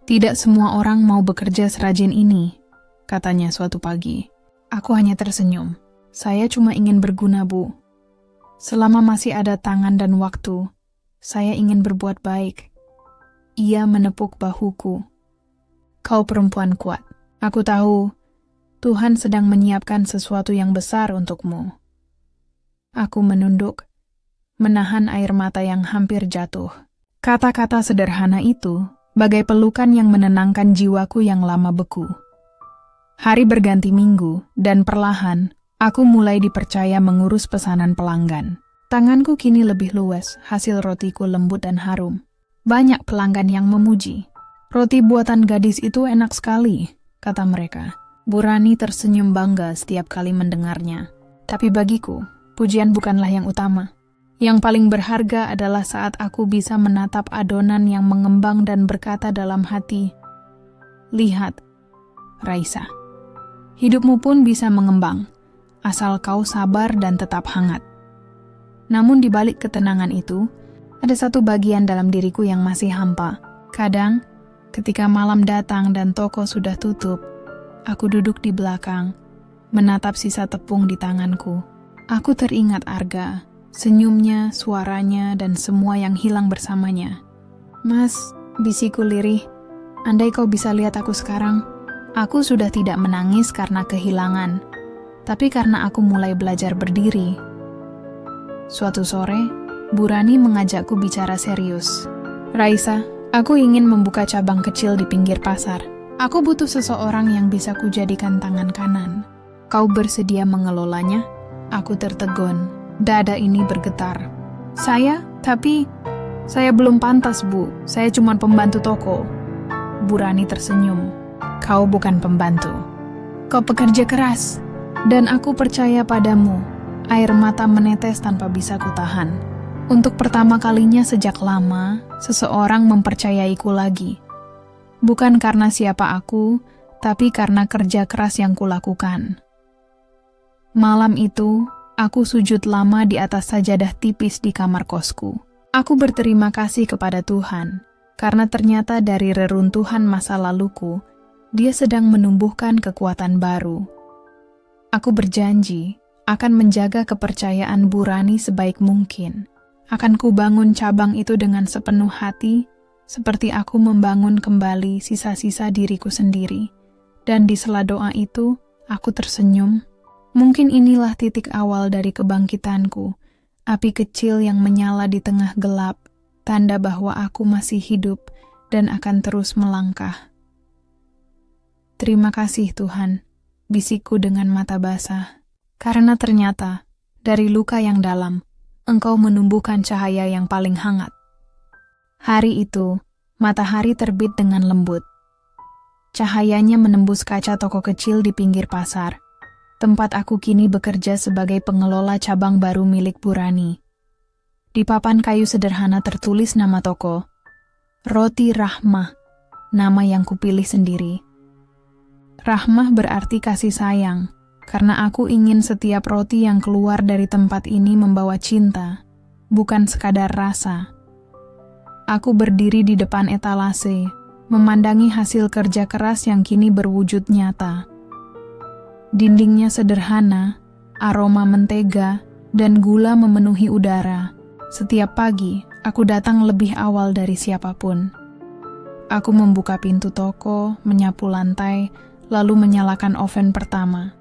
Tidak semua orang mau bekerja serajin ini," katanya suatu pagi. Aku hanya tersenyum. "Saya cuma ingin berguna, Bu. Selama masih ada tangan dan waktu, saya ingin berbuat baik." Ia menepuk bahuku. "Kau perempuan kuat. Aku tahu Tuhan sedang menyiapkan sesuatu yang besar untukmu." Aku menunduk, menahan air mata yang hampir jatuh. Kata-kata sederhana itu bagai pelukan yang menenangkan jiwaku yang lama beku. Hari berganti minggu, dan perlahan, aku mulai dipercaya mengurus pesanan pelanggan. Tanganku kini lebih luas, hasil rotiku lembut dan harum. Banyak pelanggan yang memuji. "Roti buatan gadis itu enak sekali," kata mereka. Bu Rani tersenyum bangga setiap kali mendengarnya. Tapi bagiku, pujian bukanlah yang utama. Yang paling berharga adalah saat aku bisa menatap adonan yang mengembang dan berkata dalam hati, "Lihat, Raisa, hidupmu pun bisa mengembang, asal kau sabar dan tetap hangat." Namun di balik ketenangan itu, ada satu bagian dalam diriku yang masih hampa. Kadang, ketika malam datang dan toko sudah tutup, aku duduk di belakang, menatap sisa tepung di tanganku. Aku teringat Arga, senyumnya, suaranya, dan semua yang hilang bersamanya. "Mas," bisiku lirih, "andai kau bisa lihat aku sekarang, aku sudah tidak menangis karena kehilangan, tapi karena aku mulai belajar berdiri." Suatu sore, Bu Rani mengajakku bicara serius. "Raisa, aku ingin membuka cabang kecil di pinggir pasar. Aku butuh seseorang yang bisa kujadikan tangan kanan. Kau bersedia mengelolanya?" Aku tertegun. Dada ini bergetar. Tapi saya belum pantas, Bu. Saya cuma pembantu toko." Bu Rani tersenyum. "Kau bukan pembantu. Kau pekerja keras. Dan aku percaya padamu." Air mata menetes tanpa bisa kutahan. Untuk pertama kalinya sejak lama, seseorang mempercayaiku lagi. Bukan karena siapa aku, tapi karena kerja keras yang kulakukan. Malam itu, aku sujud lama di atas sajadah tipis di kamar kosku. Aku berterima kasih kepada Tuhan, karena ternyata dari reruntuhan masa laluku, Dia sedang menumbuhkan kekuatan baru. Aku berjanji akan menjaga kepercayaan Bu Rani sebaik mungkin. Akan kubangun cabang itu dengan sepenuh hati, seperti aku membangun kembali sisa-sisa diriku sendiri. Dan di sela doa itu, aku tersenyum. Mungkin inilah titik awal dari kebangkitanku, api kecil yang menyala di tengah gelap, tanda bahwa aku masih hidup dan akan terus melangkah. Terima kasih Tuhan, bisikku dengan mata basah, karena ternyata dari luka yang dalam, Engkau menumbuhkan cahaya yang paling hangat. Hari itu, matahari terbit dengan lembut. Cahayanya menembus kaca toko kecil di pinggir pasar, tempat aku kini bekerja sebagai pengelola cabang baru milik Bu Rani. Di papan kayu sederhana tertulis nama toko, Roti Rahmah, nama yang kupilih sendiri. Rahmah berarti kasih sayang, karena aku ingin setiap roti yang keluar dari tempat ini membawa cinta, bukan sekadar rasa. Aku berdiri di depan etalase, memandangi hasil kerja keras yang kini berwujud nyata. Dindingnya sederhana, aroma mentega, dan gula memenuhi udara. Setiap pagi, aku datang lebih awal dari siapapun. Aku membuka pintu toko, menyapu lantai, lalu menyalakan oven pertama.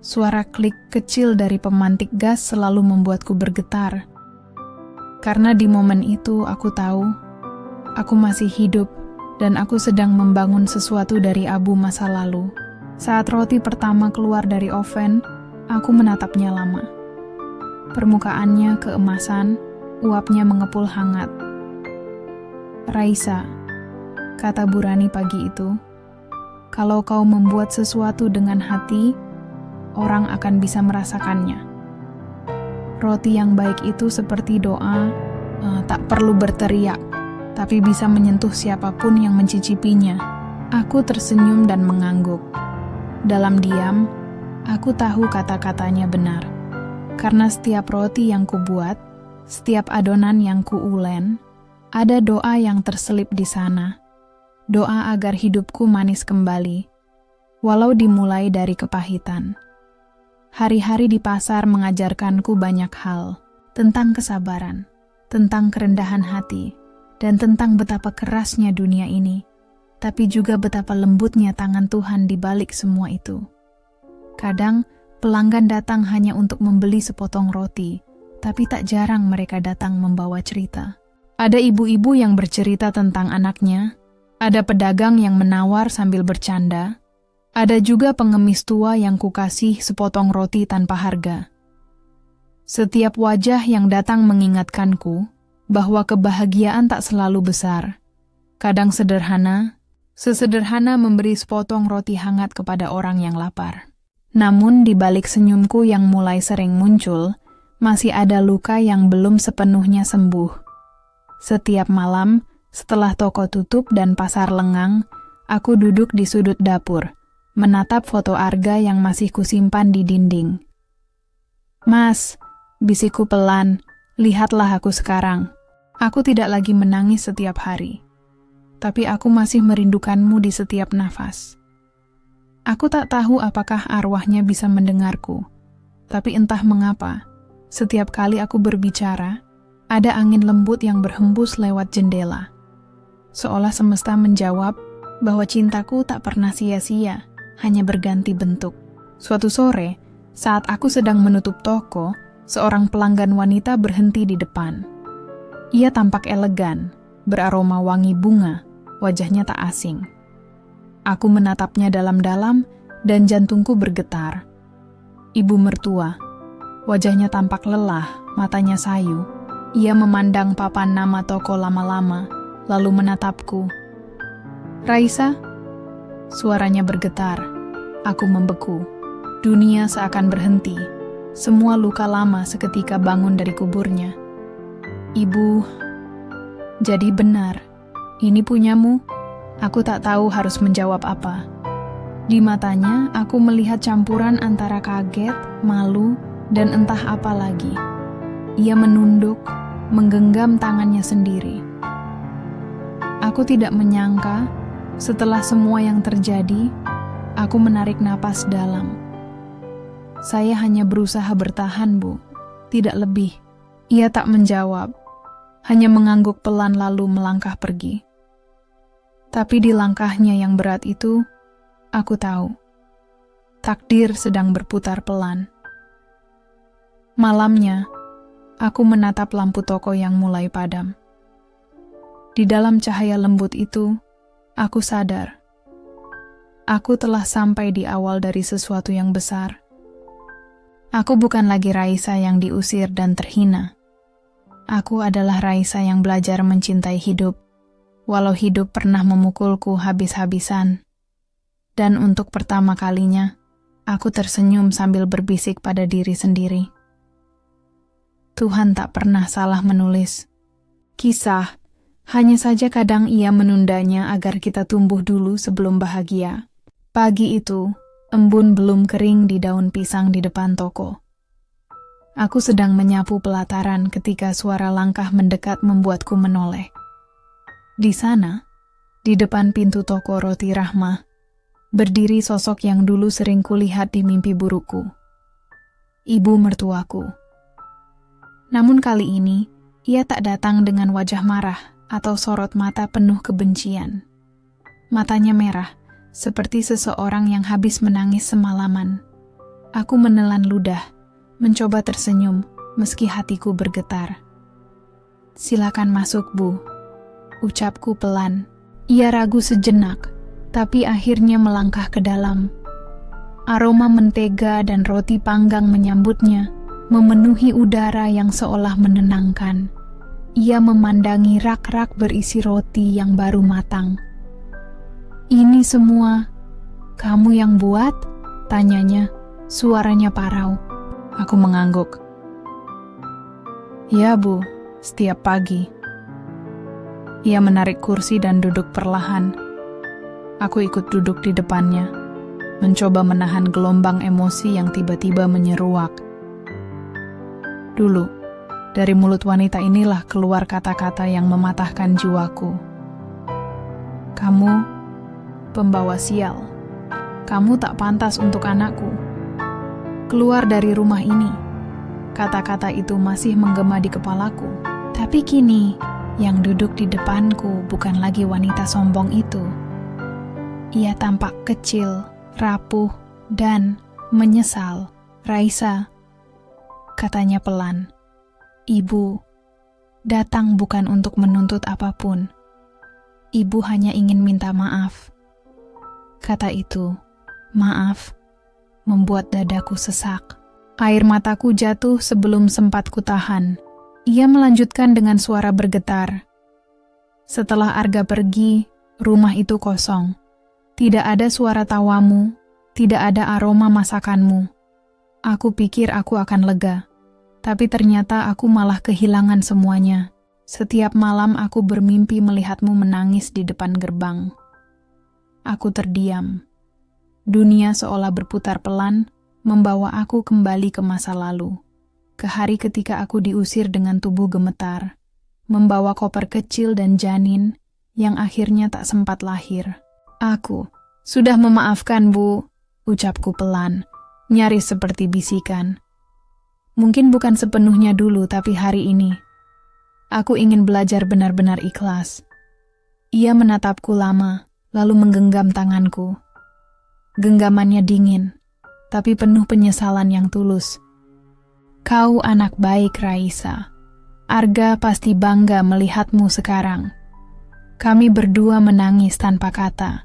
Suara klik kecil dari pemantik gas selalu membuatku bergetar. Karena di momen itu aku tahu, aku masih hidup, dan aku sedang membangun sesuatu dari abu masa lalu. Saat roti pertama keluar dari oven, aku menatapnya lama. Permukaannya keemasan, uapnya mengepul hangat. Raisa, kata Bu Rani pagi itu, kalau kau membuat sesuatu dengan hati, orang akan bisa merasakannya. Roti yang baik itu seperti doa, tak perlu berteriak, tapi bisa menyentuh siapapun yang mencicipinya. Aku tersenyum dan mengangguk. Dalam diam, aku tahu kata-katanya benar. Karena setiap roti yang kubuat, setiap adonan yang kuulen, ada doa yang terselip di sana. Doa agar hidupku manis kembali, walau dimulai dari kepahitan. Hari-hari di pasar mengajarkanku banyak hal, tentang kesabaran, tentang kerendahan hati, dan tentang betapa kerasnya dunia ini. Tapi juga betapa lembutnya tangan Tuhan di balik semua itu. Kadang, pelanggan datang hanya untuk membeli sepotong roti, tapi tak jarang mereka datang membawa cerita. Ada ibu-ibu yang bercerita tentang anaknya, ada pedagang yang menawar sambil bercanda, ada juga pengemis tua yang kukasih sepotong roti tanpa harga. Setiap wajah yang datang mengingatkanku bahwa kebahagiaan tak selalu besar. Kadang sederhana, sesederhana memberi sepotong roti hangat kepada orang yang lapar. Namun di balik senyumku yang mulai sering muncul, masih ada luka yang belum sepenuhnya sembuh. Setiap malam, setelah toko tutup dan pasar lengang, aku duduk di sudut dapur, menatap foto Arga yang masih kusimpan di dinding. Mas, bisikku pelan, lihatlah aku sekarang. Aku tidak lagi menangis setiap hari. Tapi aku masih merindukanmu di setiap nafas. Aku tak tahu apakah arwahnya bisa mendengarku, tapi entah mengapa, setiap kali aku berbicara, ada angin lembut yang berhembus lewat jendela. Seolah semesta menjawab bahwa cintaku tak pernah sia-sia, hanya berganti bentuk. Suatu sore, saat aku sedang menutup toko, seorang pelanggan wanita berhenti di depan. Ia tampak elegan, beraroma wangi bunga, wajahnya tak asing. Aku menatapnya dalam-dalam dan jantungku bergetar. Ibu mertua, wajahnya tampak lelah, matanya sayu. Ia memandang papan nama toko lama-lama, lalu menatapku. Raisa? Suaranya bergetar. Aku membeku. Dunia seakan berhenti. Semua luka lama seketika bangun dari kuburnya. Ibu, jadi benar. Ini punyamu? Aku tak tahu harus menjawab apa. Di matanya, aku melihat campuran antara kaget, malu, dan entah apa lagi. Ia menunduk, menggenggam tangannya sendiri. Aku tidak menyangka, setelah semua yang terjadi, aku menarik napas dalam. Saya hanya berusaha bertahan, Bu. Tidak lebih. Ia tak menjawab, hanya mengangguk pelan lalu melangkah pergi. Tapi di langkahnya yang berat itu, aku tahu, takdir sedang berputar pelan. Malamnya, aku menatap lampu toko yang mulai padam. Di dalam cahaya lembut itu, aku sadar, aku telah sampai di awal dari sesuatu yang besar. Aku bukan lagi Raisa yang diusir dan terhina. Aku adalah Raisa yang belajar mencintai hidup, walau hidup pernah memukulku habis-habisan. Dan untuk pertama kalinya, aku tersenyum sambil berbisik pada diri sendiri. Tuhan tak pernah salah menulis kisah, hanya saja kadang Ia menundanya agar kita tumbuh dulu sebelum bahagia. Pagi itu, embun belum kering di daun pisang di depan toko. Aku sedang menyapu pelataran ketika suara langkah mendekat membuatku menoleh. Di sana, di depan pintu toko Roti Rahmah, berdiri sosok yang dulu sering kulihat di mimpi burukku. Ibu mertuaku. Namun kali ini, ia tak datang dengan wajah marah atau sorot mata penuh kebencian. Matanya merah, seperti seseorang yang habis menangis semalaman. Aku menelan ludah, mencoba tersenyum meski hatiku bergetar. "Silakan masuk, Bu," ucapku pelan. Ia ragu sejenak, tapi akhirnya melangkah ke dalam. Aroma mentega dan roti panggang menyambutnya, memenuhi udara yang seolah menenangkan. Ia memandangi rak-rak berisi roti yang baru matang. "Ini semua kamu yang buat?" tanyanya, suaranya parau. Aku mengangguk. "Ya, Bu, setiap pagi." Ia menarik kursi dan duduk perlahan. Aku ikut duduk di depannya, mencoba menahan gelombang emosi yang tiba-tiba menyeruak. Dulu, dari mulut wanita inilah keluar kata-kata yang mematahkan jiwaku. "Kamu pembawa sial. Kamu tak pantas untuk anakku. Keluar dari rumah ini." Kata-kata itu masih menggema di kepalaku. Tapi kini, yang duduk di depanku bukan lagi wanita sombong itu. Ia tampak kecil, rapuh, dan menyesal. "Raisa," katanya pelan. "Ibu datang bukan untuk menuntut apapun. Ibu hanya ingin minta maaf." Kata itu, "maaf," membuat dadaku sesak. Air mataku jatuh sebelum sempat kutahan. Ia melanjutkan dengan suara bergetar. "Setelah Arga pergi, rumah itu kosong. Tidak ada suara tawamu, tidak ada aroma masakanmu. Aku pikir aku akan lega, tapi ternyata aku malah kehilangan semuanya. Setiap malam aku bermimpi melihatmu menangis di depan gerbang." Aku terdiam. Dunia seolah berputar pelan, membawa aku kembali ke masa lalu. Ke hari ketika aku diusir dengan tubuh gemetar, membawa koper kecil dan janin yang akhirnya tak sempat lahir. "Aku sudah memaafkan, Bu," ucapku pelan, nyaris seperti bisikan. "Mungkin bukan sepenuhnya dulu, tapi hari ini. Aku ingin belajar benar-benar ikhlas." Ia menatapku lama, lalu menggenggam tanganku. Genggamannya dingin, tapi penuh penyesalan yang tulus. "Kau anak baik, Raisa. Arga pasti bangga melihatmu sekarang." Kami berdua menangis tanpa kata.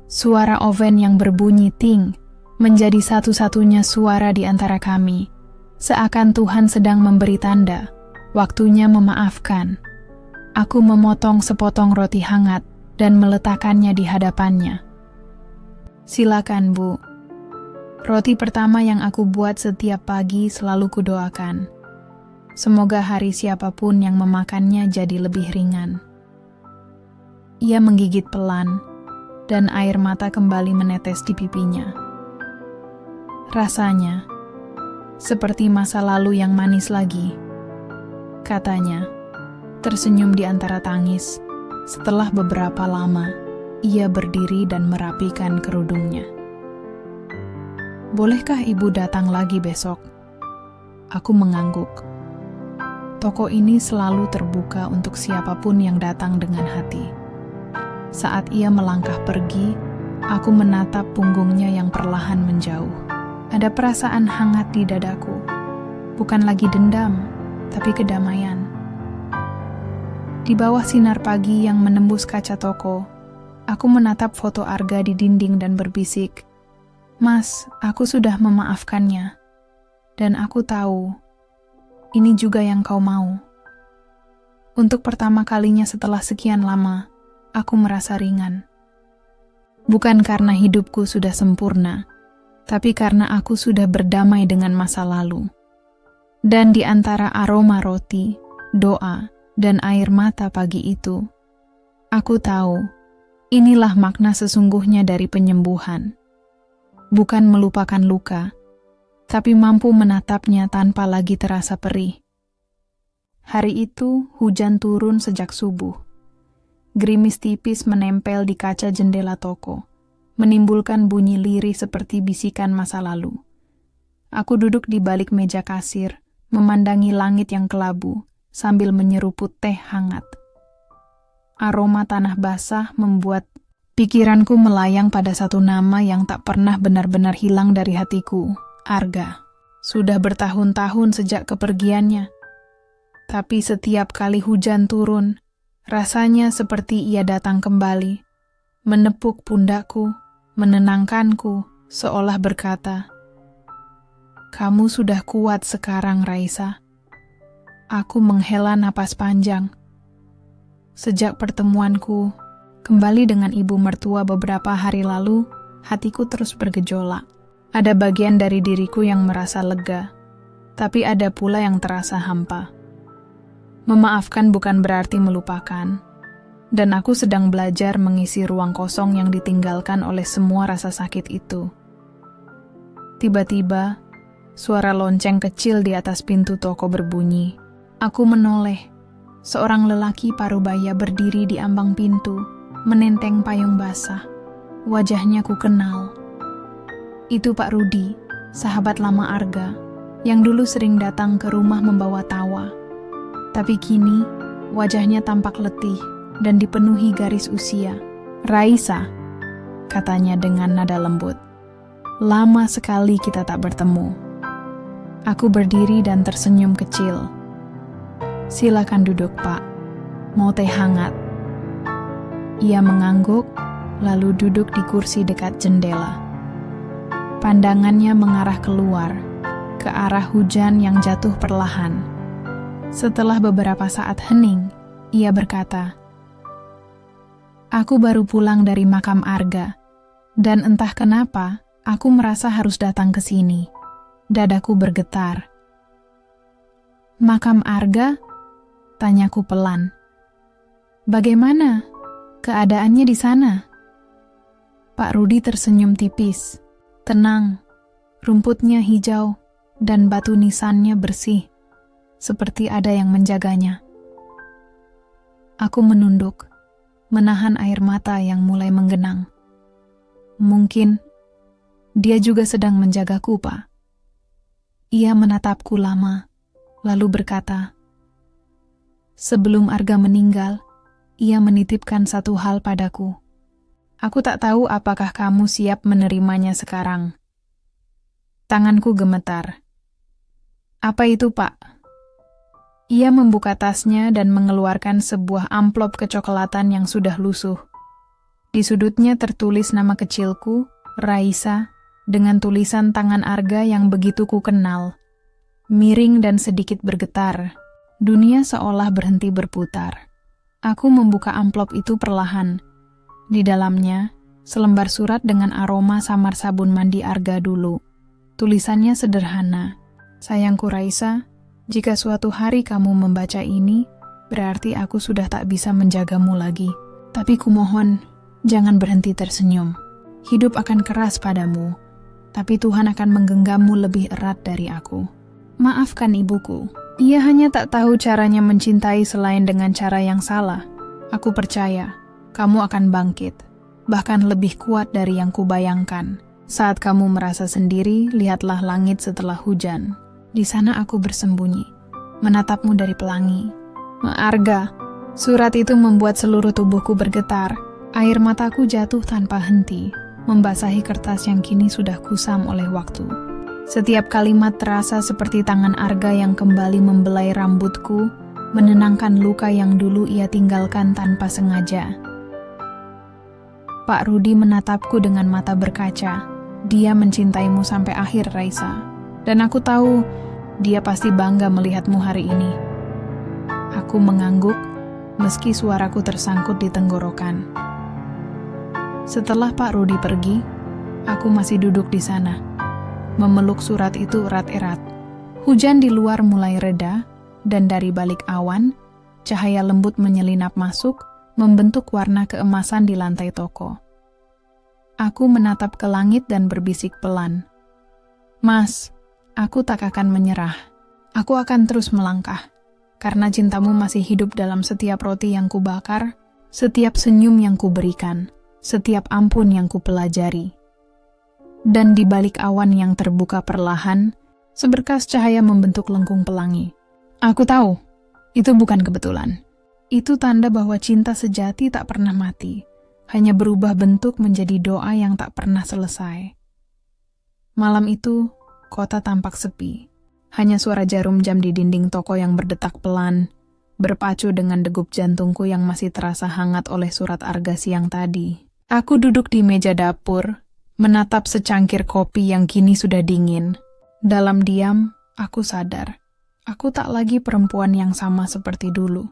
Suara oven yang berbunyi ting menjadi satu-satunya suara di antara kami. Seakan Tuhan sedang memberi tanda, waktunya memaafkan. Aku memotong sepotong roti hangat dan meletakkannya di hadapannya. "Silakan, Bu." Roti pertama yang aku buat setiap pagi selalu kudoakan. Semoga hari siapapun yang memakannya jadi lebih ringan. Ia menggigit pelan, dan air mata kembali menetes di pipinya. Rasanya seperti masa lalu yang manis lagi, katanya, tersenyum di antara tangis. Setelah beberapa lama, ia berdiri dan merapikan kerudungnya. Bolehkah ibu datang lagi besok? Aku mengangguk. Toko ini selalu terbuka untuk siapapun yang datang dengan hati. Saat ia melangkah pergi, aku menatap punggungnya yang perlahan menjauh. Ada perasaan hangat di dadaku. Bukan lagi dendam, tapi kedamaian. Di bawah sinar pagi yang menembus kaca toko, aku menatap foto Arga di dinding dan berbisik, "Mas, aku sudah memaafkannya. Dan aku tahu, ini juga yang kau mau." Untuk pertama kalinya setelah sekian lama, aku merasa ringan. Bukan karena hidupku sudah sempurna, tapi karena aku sudah berdamai dengan masa lalu. Dan di antara aroma roti, doa, dan air mata pagi itu, aku tahu inilah makna sesungguhnya dari penyembuhan. Bukan melupakan luka, tapi mampu menatapnya tanpa lagi terasa perih. Hari itu hujan turun sejak subuh. Gerimis tipis menempel di kaca jendela toko, menimbulkan bunyi lirih seperti bisikan masa lalu. Aku duduk di balik meja kasir, memandangi langit yang kelabu, sambil menyeruput teh hangat. Aroma tanah basah membuat pikiranku melayang pada satu nama yang tak pernah benar-benar hilang dari hatiku, Arga. Sudah bertahun-tahun sejak kepergiannya. Tapi setiap kali hujan turun, rasanya seperti ia datang kembali, menepuk pundakku, menenangkanku, seolah berkata, "Kamu sudah kuat sekarang, Raisa." Aku menghela napas panjang. Sejak pertemuanku kembali dengan ibu mertua beberapa hari lalu, hatiku terus bergejolak. Ada bagian dari diriku yang merasa lega, tapi ada pula yang terasa hampa. Memaafkan bukan berarti melupakan, dan aku sedang belajar mengisi ruang kosong yang ditinggalkan oleh semua rasa sakit itu. Tiba-tiba, suara lonceng kecil di atas pintu toko berbunyi. Aku menoleh. Seorang lelaki parubaya berdiri di ambang pintu, menenteng payung basah. Wajahnya ku kenal. Itu Pak Rudi, sahabat lama Arga, yang dulu sering datang ke rumah membawa tawa. Tapi kini, wajahnya tampak letih dan dipenuhi garis usia. "Raisa," katanya dengan nada lembut. "Lama sekali kita tak bertemu." Aku berdiri dan tersenyum kecil. "Silakan duduk, Pak. Mau teh hangat?" Ia mengangguk, lalu duduk di kursi dekat jendela. Pandangannya mengarah keluar, ke arah hujan yang jatuh perlahan. Setelah beberapa saat hening, ia berkata, "Aku baru pulang dari makam Arga, dan entah kenapa aku merasa harus datang ke sini." Dadaku bergetar. "Makam Arga?" tanyaku pelan. "Bagaimana keadaannya di sana?" Pak Rudi tersenyum tipis. Tenang, rumputnya hijau dan batu nisannya bersih, seperti ada yang menjaganya. Aku menunduk, menahan air mata yang mulai menggenang. Mungkin dia juga sedang menjagaku, Pak. Ia menatapku lama, lalu berkata, "Sebelum Arga meninggal, ia menitipkan satu hal padaku. Aku tak tahu apakah kamu siap menerimanya sekarang." Tanganku gemetar. "Apa itu, Pak?" Ia membuka tasnya dan mengeluarkan sebuah amplop kecoklatan yang sudah lusuh. Di sudutnya tertulis nama kecilku, Raisa, dengan tulisan tangan Arga yang begitu ku kenal. Miring dan sedikit bergetar. Dunia seolah berhenti berputar. Aku membuka amplop itu perlahan. Di dalamnya, selembar surat dengan aroma samar sabun mandi Arga dulu. Tulisannya sederhana. "Sayangku Raisa, jika suatu hari kamu membaca ini, berarti aku sudah tak bisa menjagamu lagi. Tapi kumohon, jangan berhenti tersenyum. Hidup akan keras padamu, tapi Tuhan akan menggenggammu lebih erat dari aku. Maafkan ibuku, ia hanya tak tahu caranya mencintai selain dengan cara yang salah. Aku percaya, kamu akan bangkit, bahkan lebih kuat dari yang kubayangkan. Saat kamu merasa sendiri, lihatlah langit setelah hujan. Di sana aku bersembunyi, menatapmu dari pelangi. Arga, surat itu membuat seluruh tubuhku bergetar. Air mataku jatuh tanpa henti, membasahi kertas yang kini sudah kusam oleh waktu. Setiap kalimat terasa seperti tangan Arga yang kembali membelai rambutku, menenangkan luka yang dulu ia tinggalkan tanpa sengaja. Pak Rudi menatapku dengan mata berkaca. Dia mencintaimu sampai akhir, Raisa. Dan aku tahu, dia pasti bangga melihatmu hari ini. Aku mengangguk, meski suaraku tersangkut di tenggorokan. Setelah Pak Rudi pergi, aku masih duduk di sana, memeluk surat itu erat-erat. Hujan di luar mulai reda, dan dari balik awan, cahaya lembut menyelinap masuk, membentuk warna keemasan di lantai toko. Aku menatap ke langit dan berbisik pelan. Mas, aku tak akan menyerah. Aku akan terus melangkah, karena cintamu masih hidup dalam setiap roti yang kubakar, setiap senyum yang kuberikan, setiap ampun yang kupelajari. Dan di balik awan yang terbuka perlahan, seberkas cahaya membentuk lengkung pelangi. Aku tahu, itu bukan kebetulan. Itu tanda bahwa cinta sejati tak pernah mati, hanya berubah bentuk menjadi doa yang tak pernah selesai. Malam itu, kota tampak sepi. Hanya suara jarum jam di dinding toko yang berdetak pelan, berpacu dengan degup jantungku yang masih terasa hangat oleh surat Arga siang tadi. Aku duduk di meja dapur, menatap secangkir kopi yang kini sudah dingin. Dalam diam, aku sadar, aku tak lagi perempuan yang sama seperti dulu.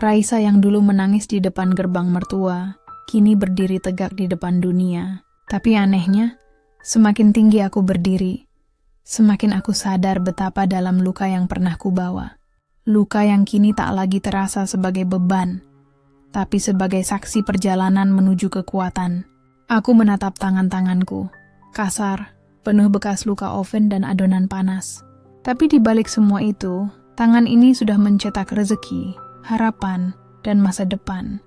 Raisa yang dulu menangis di depan gerbang mertua, kini berdiri tegak di depan dunia. Tapi anehnya, semakin tinggi aku berdiri, semakin aku sadar betapa dalam luka yang pernah kubawa. Luka yang kini tak lagi terasa sebagai beban, tapi sebagai saksi perjalanan menuju kekuatan. Aku menatap tangan-tanganku, kasar, penuh bekas luka oven dan adonan panas. Tapi di balik semua itu, tangan ini sudah mencetak rezeki, harapan, dan masa depan.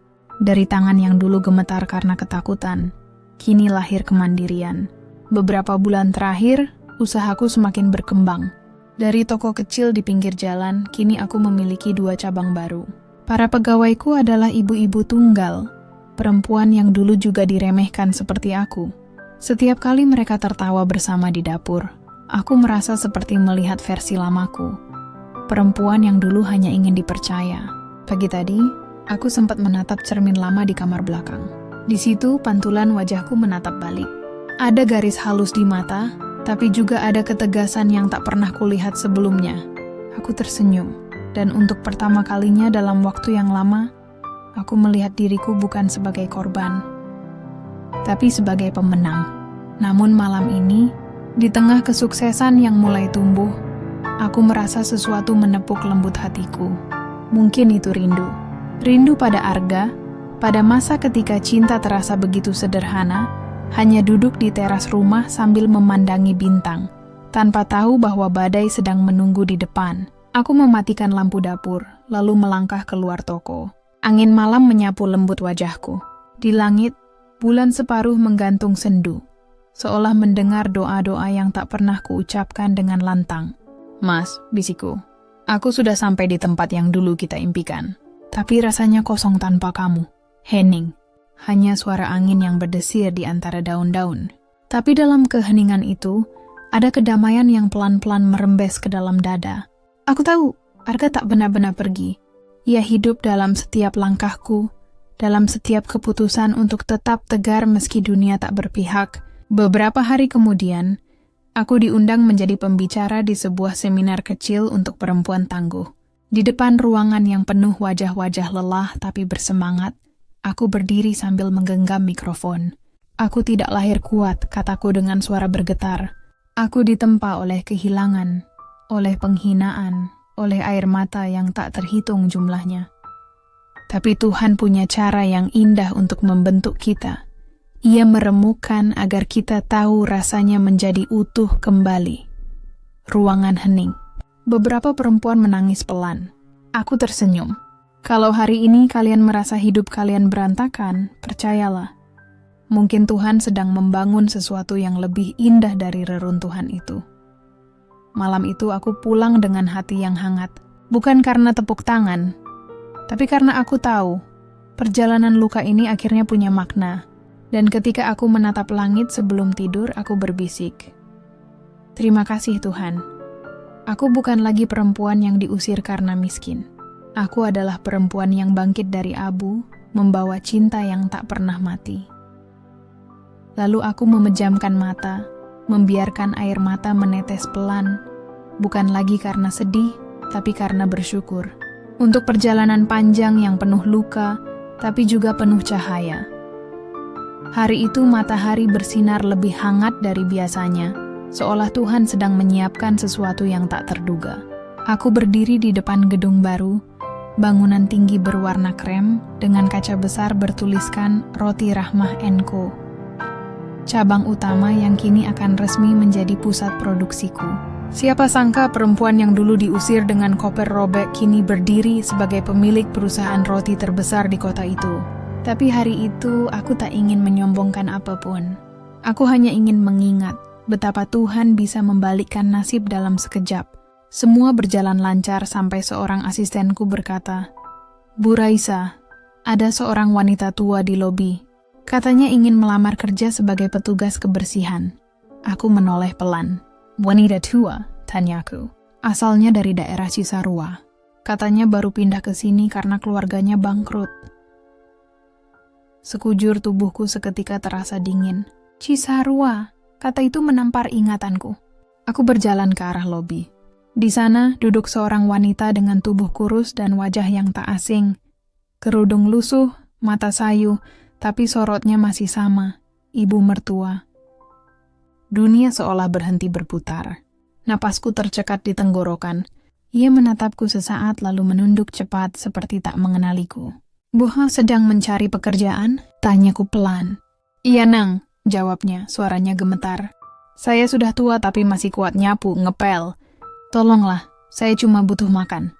Dari tangan yang dulu gemetar karena ketakutan, kini lahir kemandirian. Beberapa bulan terakhir, usahaku semakin berkembang. Dari toko kecil di pinggir jalan, kini aku memiliki 2 cabang baru. Para pegawaiku adalah ibu-ibu tunggal, perempuan yang dulu juga diremehkan seperti aku. Setiap kali mereka tertawa bersama di dapur, aku merasa seperti melihat versi lamaku. Perempuan yang dulu hanya ingin dipercaya. Pagi tadi, aku sempat menatap cermin lama di kamar belakang. Di situ, pantulan wajahku menatap balik. Ada garis halus di mata, tapi juga ada ketegasan yang tak pernah kulihat sebelumnya. Aku tersenyum, dan untuk pertama kalinya dalam waktu yang lama, aku melihat diriku bukan sebagai korban, tapi sebagai pemenang. Namun malam ini, di tengah kesuksesan yang mulai tumbuh, aku merasa sesuatu menepuk lembut hatiku. Mungkin itu rindu. Rindu pada Arga, pada masa ketika cinta terasa begitu sederhana, hanya duduk di teras rumah sambil memandangi bintang, tanpa tahu bahwa badai sedang menunggu di depan. Aku mematikan lampu dapur, lalu melangkah keluar toko. Angin malam menyapu lembut wajahku. Di langit, bulan separuh menggantung sendu, seolah mendengar doa-doa yang tak pernah kuucapkan dengan lantang. Mas, bisikku, aku sudah sampai di tempat yang dulu kita impikan. Tapi rasanya kosong tanpa kamu. Hening. Hanya suara angin yang berdesir di antara daun-daun. Tapi dalam keheningan itu, ada kedamaian yang pelan-pelan merembes ke dalam dada. Aku tahu, Arga tak benar-benar pergi. Ia hidup dalam setiap langkahku, dalam setiap keputusan untuk tetap tegar meski dunia tak berpihak. Beberapa hari kemudian, aku diundang menjadi pembicara di sebuah seminar kecil untuk perempuan tangguh. Di depan ruangan yang penuh wajah-wajah lelah tapi bersemangat, aku berdiri sambil menggenggam mikrofon. Aku tidak lahir kuat, kataku dengan suara bergetar. Aku ditempa oleh kehilangan, oleh penghinaan, oleh air mata yang tak terhitung jumlahnya. Tapi Tuhan punya cara yang indah untuk membentuk kita. Ia meremukkan agar kita tahu rasanya menjadi utuh kembali. Ruangan hening. Beberapa perempuan menangis pelan. Aku tersenyum. Kalau hari ini kalian merasa hidup kalian berantakan, percayalah. Mungkin Tuhan sedang membangun sesuatu yang lebih indah dari reruntuhan itu. Malam itu aku pulang dengan hati yang hangat. Bukan karena tepuk tangan, tapi karena aku tahu, perjalanan luka ini akhirnya punya makna. Dan ketika aku menatap langit sebelum tidur, aku berbisik, "Terima kasih Tuhan. Aku bukan lagi perempuan yang diusir karena miskin. Aku adalah perempuan yang bangkit dari abu, membawa cinta yang tak pernah mati." Lalu aku memejamkan mata, membiarkan air mata menetes pelan, bukan lagi karena sedih, tapi karena bersyukur. Untuk perjalanan panjang yang penuh luka, tapi juga penuh cahaya. Hari itu matahari bersinar lebih hangat dari biasanya, seolah Tuhan sedang menyiapkan sesuatu yang tak terduga. Aku berdiri di depan gedung baru, bangunan tinggi berwarna krem, dengan kaca besar bertuliskan Roti Rahmah & Co. Cabang utama yang kini akan resmi menjadi pusat produksiku. Siapa sangka perempuan yang dulu diusir dengan koper robek kini berdiri sebagai pemilik perusahaan roti terbesar di kota itu. Tapi hari itu aku tak ingin menyombongkan apapun. Aku hanya ingin mengingat betapa Tuhan bisa membalikkan nasib dalam sekejap. Semua berjalan lancar sampai seorang asistenku berkata, "Bu Raisa, ada seorang wanita tua di lobi. Katanya ingin melamar kerja sebagai petugas kebersihan." Aku menoleh pelan. "Wanita tua?" tanyaku. "Asalnya dari daerah Cisarua. Katanya baru pindah ke sini karena keluarganya bangkrut." Sekujur tubuhku seketika terasa dingin. Cisarua, kata itu menampar ingatanku. Aku berjalan ke arah lobi. Di sana duduk seorang wanita dengan tubuh kurus dan wajah yang tak asing. Kerudung lusuh, mata sayu, tapi sorotnya masih sama, ibu mertua. Dunia seolah berhenti berputar. Napasku tercekat di tenggorokan. Ia menatapku sesaat lalu menunduk cepat seperti tak mengenaliku. "Buha sedang mencari pekerjaan?" tanyaku pelan. "Iya Nang," jawabnya, suaranya gemetar. "Saya sudah tua tapi masih kuat nyapu, ngepel. Tolonglah, saya cuma butuh makan."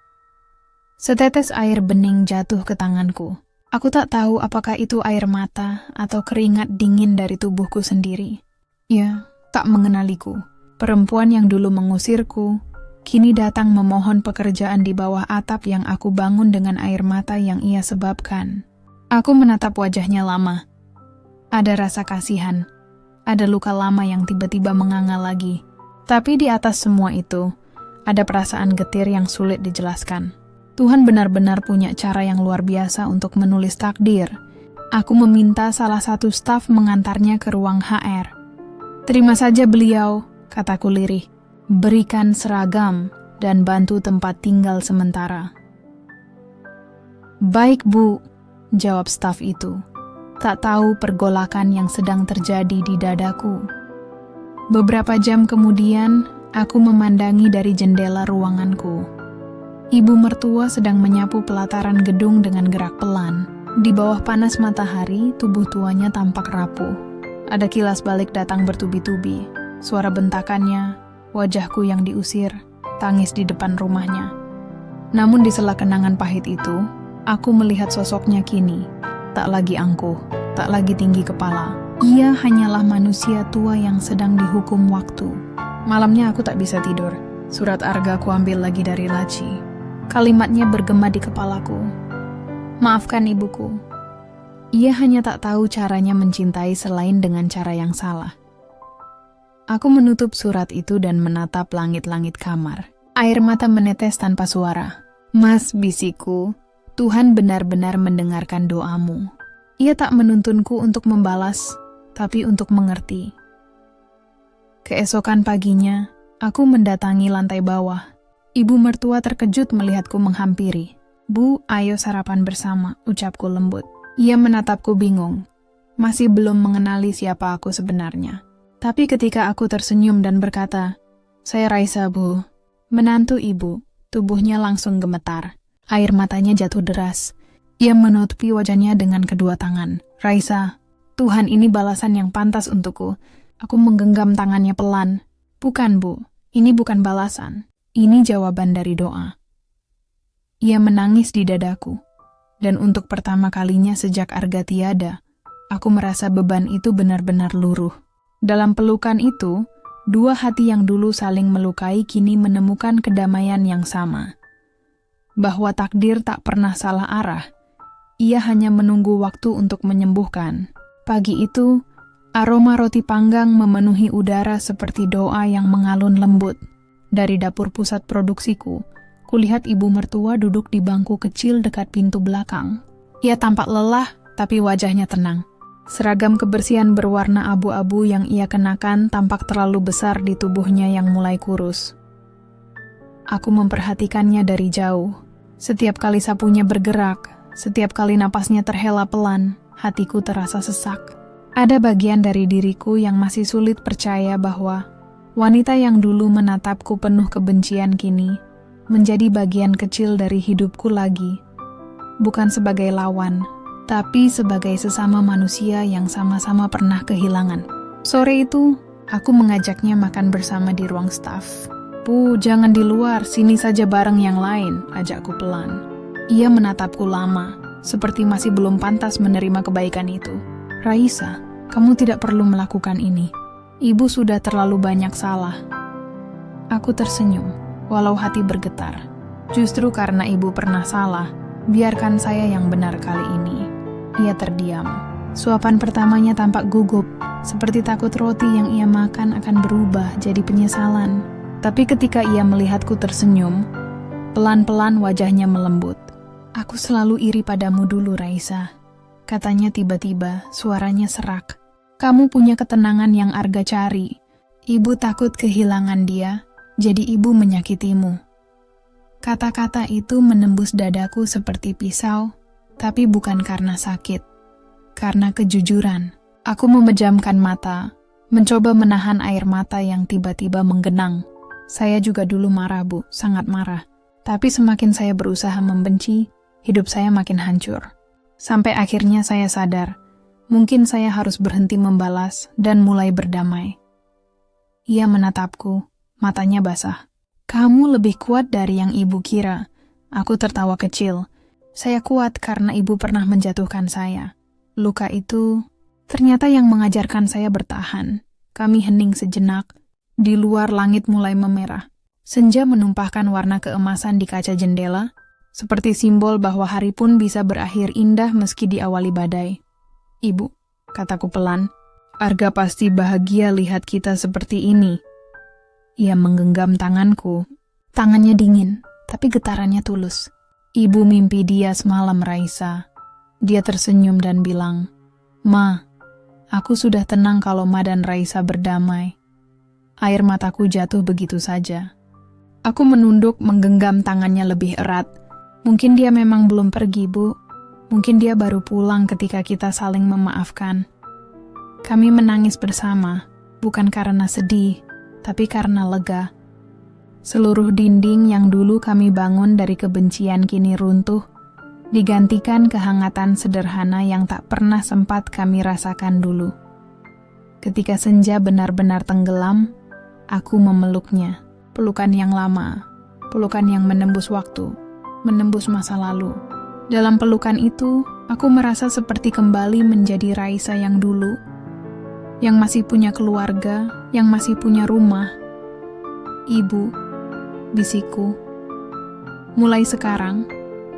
Setetes air bening jatuh ke tanganku. Aku tak tahu apakah itu air mata atau keringat dingin dari tubuhku sendiri. Ya, tak mengenaliku. Perempuan yang dulu mengusirku, kini datang memohon pekerjaan di bawah atap yang aku bangun dengan air mata yang ia sebabkan. Aku menatap wajahnya lama. Ada rasa kasihan, ada luka lama yang tiba-tiba menganga lagi. Tapi di atas semua itu, ada perasaan getir yang sulit dijelaskan. Tuhan benar-benar punya cara yang luar biasa untuk menulis takdir. Aku meminta salah satu staf mengantarnya ke ruang HR. "Terima saja beliau," kataku lirih. "Berikan seragam dan bantu tempat tinggal sementara." "Baik Bu," jawab staf itu. Tak tahu pergolakan yang sedang terjadi di dadaku. Beberapa jam kemudian, aku memandangi dari jendela ruanganku. Ibu mertua sedang menyapu pelataran gedung dengan gerak pelan. Di bawah panas matahari, tubuh tuanya tampak rapuh. Ada kilas balik datang bertubi-tubi. Suara bentakannya, wajahku yang diusir, tangis di depan rumahnya. Namun di sela kenangan pahit itu, aku melihat sosoknya kini. Tak lagi angkuh, tak lagi tinggi kepala. Ia hanyalah manusia tua yang sedang dihukum waktu. Malamnya aku tak bisa tidur. Surat arga ku ambil lagi dari laci. Kalimatnya bergema di kepalaku. "Maafkan ibuku. Ia hanya tak tahu caranya mencintai selain dengan cara yang salah." Aku menutup surat itu dan menatap langit-langit kamar. Air mata menetes tanpa suara. "Mas," bisikku, "Tuhan benar-benar mendengarkan doamu. Ia tak menuntunku untuk membalas, tapi untuk mengerti." Keesokan paginya, aku mendatangi lantai bawah. Ibu mertua terkejut melihatku menghampiri. "Bu, ayo sarapan bersama," ucapku lembut. Ia menatapku bingung. Masih belum mengenali siapa aku sebenarnya. Tapi ketika aku tersenyum dan berkata, "Saya Raisa, Bu," menantu ibu, tubuhnya langsung gemetar. Air matanya jatuh deras. Ia menutupi wajahnya dengan kedua tangan. Raisa, Tuhan, ini balasan yang pantas untukku. Aku menggenggam tangannya pelan. Bukan, Bu. Ini bukan balasan. Ini jawaban dari doa. Ia menangis di dadaku. Dan untuk pertama kalinya sejak Arga tiada, aku merasa beban itu benar-benar luruh. Dalam pelukan itu, dua hati yang dulu saling melukai kini menemukan kedamaian yang sama. Bahwa takdir tak pernah salah arah. Ia hanya menunggu waktu untuk menyembuhkan. Pagi itu, aroma roti panggang memenuhi udara seperti doa yang mengalun lembut. Dari dapur pusat produksiku, kulihat ibu mertua duduk di bangku kecil dekat pintu belakang. Ia tampak lelah, tapi wajahnya tenang. Seragam kebersihan berwarna abu-abu yang ia kenakan tampak terlalu besar di tubuhnya yang mulai kurus. Aku memperhatikannya dari jauh. Setiap kali sapunya bergerak, setiap kali napasnya terhela pelan, hatiku terasa sesak. Ada bagian dari diriku yang masih sulit percaya bahwa wanita yang dulu menatapku penuh kebencian kini menjadi bagian kecil dari hidupku lagi. Bukan sebagai lawan, tapi sebagai sesama manusia yang sama-sama pernah kehilangan. Sore itu, aku mengajaknya makan bersama di ruang staf. Bu, jangan di luar, sini saja bareng yang lain, ajakku pelan. Ia menatapku lama, seperti masih belum pantas menerima kebaikan itu. Raisa, kamu tidak perlu melakukan ini. Ibu sudah terlalu banyak salah. Aku tersenyum, walau hati bergetar. Justru karena ibu pernah salah, biarkan saya yang benar kali ini. Ia terdiam. Suapan pertamanya tampak gugup, seperti takut roti yang ia makan akan berubah jadi penyesalan. Tapi ketika ia melihatku tersenyum, pelan-pelan wajahnya melembut. Aku selalu iri padamu dulu, Raisa. Katanya tiba-tiba, suaranya serak. Kamu punya ketenangan yang Arga cari. Ibu takut kehilangan dia, jadi ibu menyakitimu. Kata-kata itu menembus dadaku seperti pisau, tapi bukan karena sakit. Karena kejujuran. Aku memejamkan mata, mencoba menahan air mata yang tiba-tiba menggenang. Saya juga dulu marah, Bu, sangat marah. Tapi semakin saya berusaha membenci, hidup saya makin hancur. Sampai akhirnya saya sadar, mungkin saya harus berhenti membalas dan mulai berdamai. Ia menatapku, matanya basah. Kamu lebih kuat dari yang ibu kira. Aku tertawa kecil. Saya kuat karena ibu pernah menjatuhkan saya. Luka itu ternyata yang mengajarkan saya bertahan. Kami hening sejenak. Di luar langit mulai memerah. Senja menumpahkan warna keemasan di kaca jendela, seperti simbol bahwa hari pun bisa berakhir indah meski diawali badai. Ibu, kataku pelan, Arga pasti bahagia lihat kita seperti ini. Ia menggenggam tanganku. Tangannya dingin, tapi getarannya tulus. Ibu mimpi dia semalam, Raisa. Dia tersenyum dan bilang, Ma, aku sudah tenang kalau Ma dan Raisa berdamai. Air mataku jatuh begitu saja. Aku menunduk menggenggam tangannya lebih erat. Mungkin dia memang belum pergi, Bu. Mungkin dia baru pulang ketika kita saling memaafkan. Kami menangis bersama, bukan karena sedih, tapi karena lega. Seluruh dinding yang dulu kami bangun dari kebencian kini runtuh, digantikan kehangatan sederhana yang tak pernah sempat kami rasakan dulu. Ketika senja benar-benar tenggelam, aku memeluknya, pelukan yang lama, pelukan yang menembus waktu, menembus masa lalu. Dalam pelukan itu, aku merasa seperti kembali menjadi Raisa yang dulu, yang masih punya keluarga, yang masih punya rumah. Ibu, bisikku, mulai sekarang,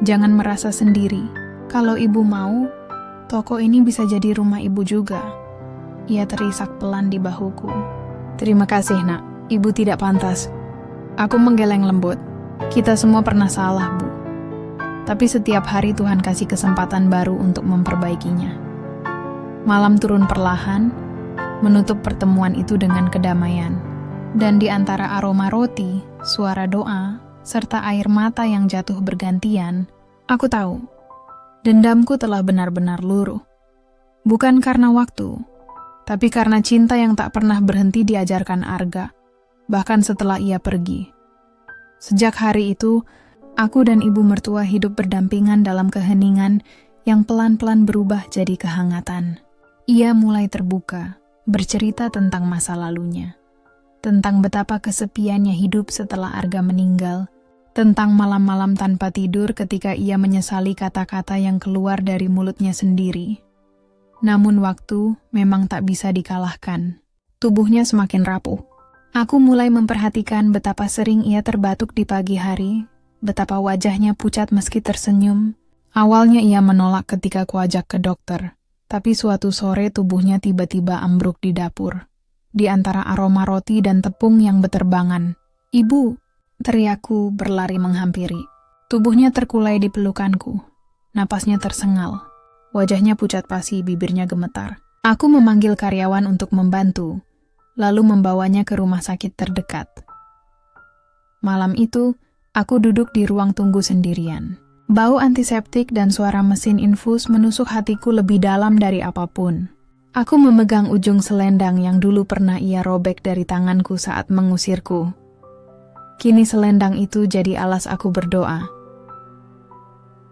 jangan merasa sendiri. Kalau ibu mau, toko ini bisa jadi rumah ibu juga. Ia terisak pelan di bahuku. Terima kasih, Nak. Ibu tidak pantas. Aku menggeleng lembut. Kita semua pernah salah, Bu. Tapi setiap hari Tuhan kasih kesempatan baru untuk memperbaikinya. Malam turun perlahan, menutup pertemuan itu dengan kedamaian. Dan di antara aroma roti, suara doa, serta air mata yang jatuh bergantian, aku tahu, dendamku telah benar-benar luruh. Bukan karena waktu, tapi karena cinta yang tak pernah berhenti diajarkan Arga, bahkan setelah ia pergi. Sejak hari itu, Aku dan ibu mertua hidup berdampingan dalam keheningan yang pelan-pelan berubah jadi kehangatan. Ia mulai terbuka, bercerita tentang masa lalunya. Tentang betapa kesepiannya hidup setelah Arga meninggal. Tentang malam-malam tanpa tidur ketika ia menyesali kata-kata yang keluar dari mulutnya sendiri. Namun waktu memang tak bisa dikalahkan. Tubuhnya semakin rapuh. Aku mulai memperhatikan betapa sering ia terbatuk di pagi hari, betapa wajahnya pucat meski tersenyum. Awalnya ia menolak ketika kuajak ke dokter, tapi suatu sore tubuhnya tiba-tiba ambruk di dapur. Di antara aroma roti dan tepung yang beterbangan. "Ibu!" teriakku berlari menghampiri. Tubuhnya terkulai di pelukanku. Napasnya tersengal. Wajahnya pucat pasi, bibirnya gemetar. Aku memanggil karyawan untuk membantu, lalu membawanya ke rumah sakit terdekat. Malam itu, aku duduk di ruang tunggu sendirian. Bau antiseptik dan suara mesin infus menusuk hatiku lebih dalam dari apapun. Aku memegang ujung selendang yang dulu pernah ia robek dari tanganku saat mengusirku. Kini selendang itu jadi alas aku berdoa.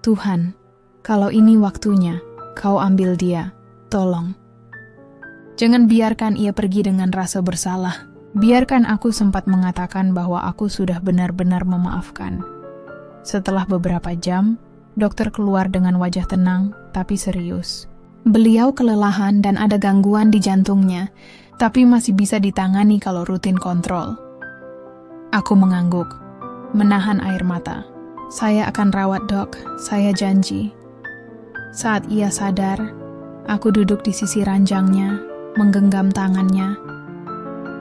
Tuhan, kalau ini waktunya, Kau ambil dia, tolong. Jangan biarkan ia pergi dengan rasa bersalah. Biarkan aku sempat mengatakan bahwa aku sudah benar-benar memaafkan. Setelah beberapa jam, dokter keluar dengan wajah tenang tapi serius. Beliau kelelahan dan ada gangguan di jantungnya, tapi masih bisa ditangani kalau rutin kontrol. Aku mengangguk, menahan air mata. Saya akan rawat dok, saya janji. Saat ia sadar, aku duduk di sisi ranjangnya, menggenggam tangannya.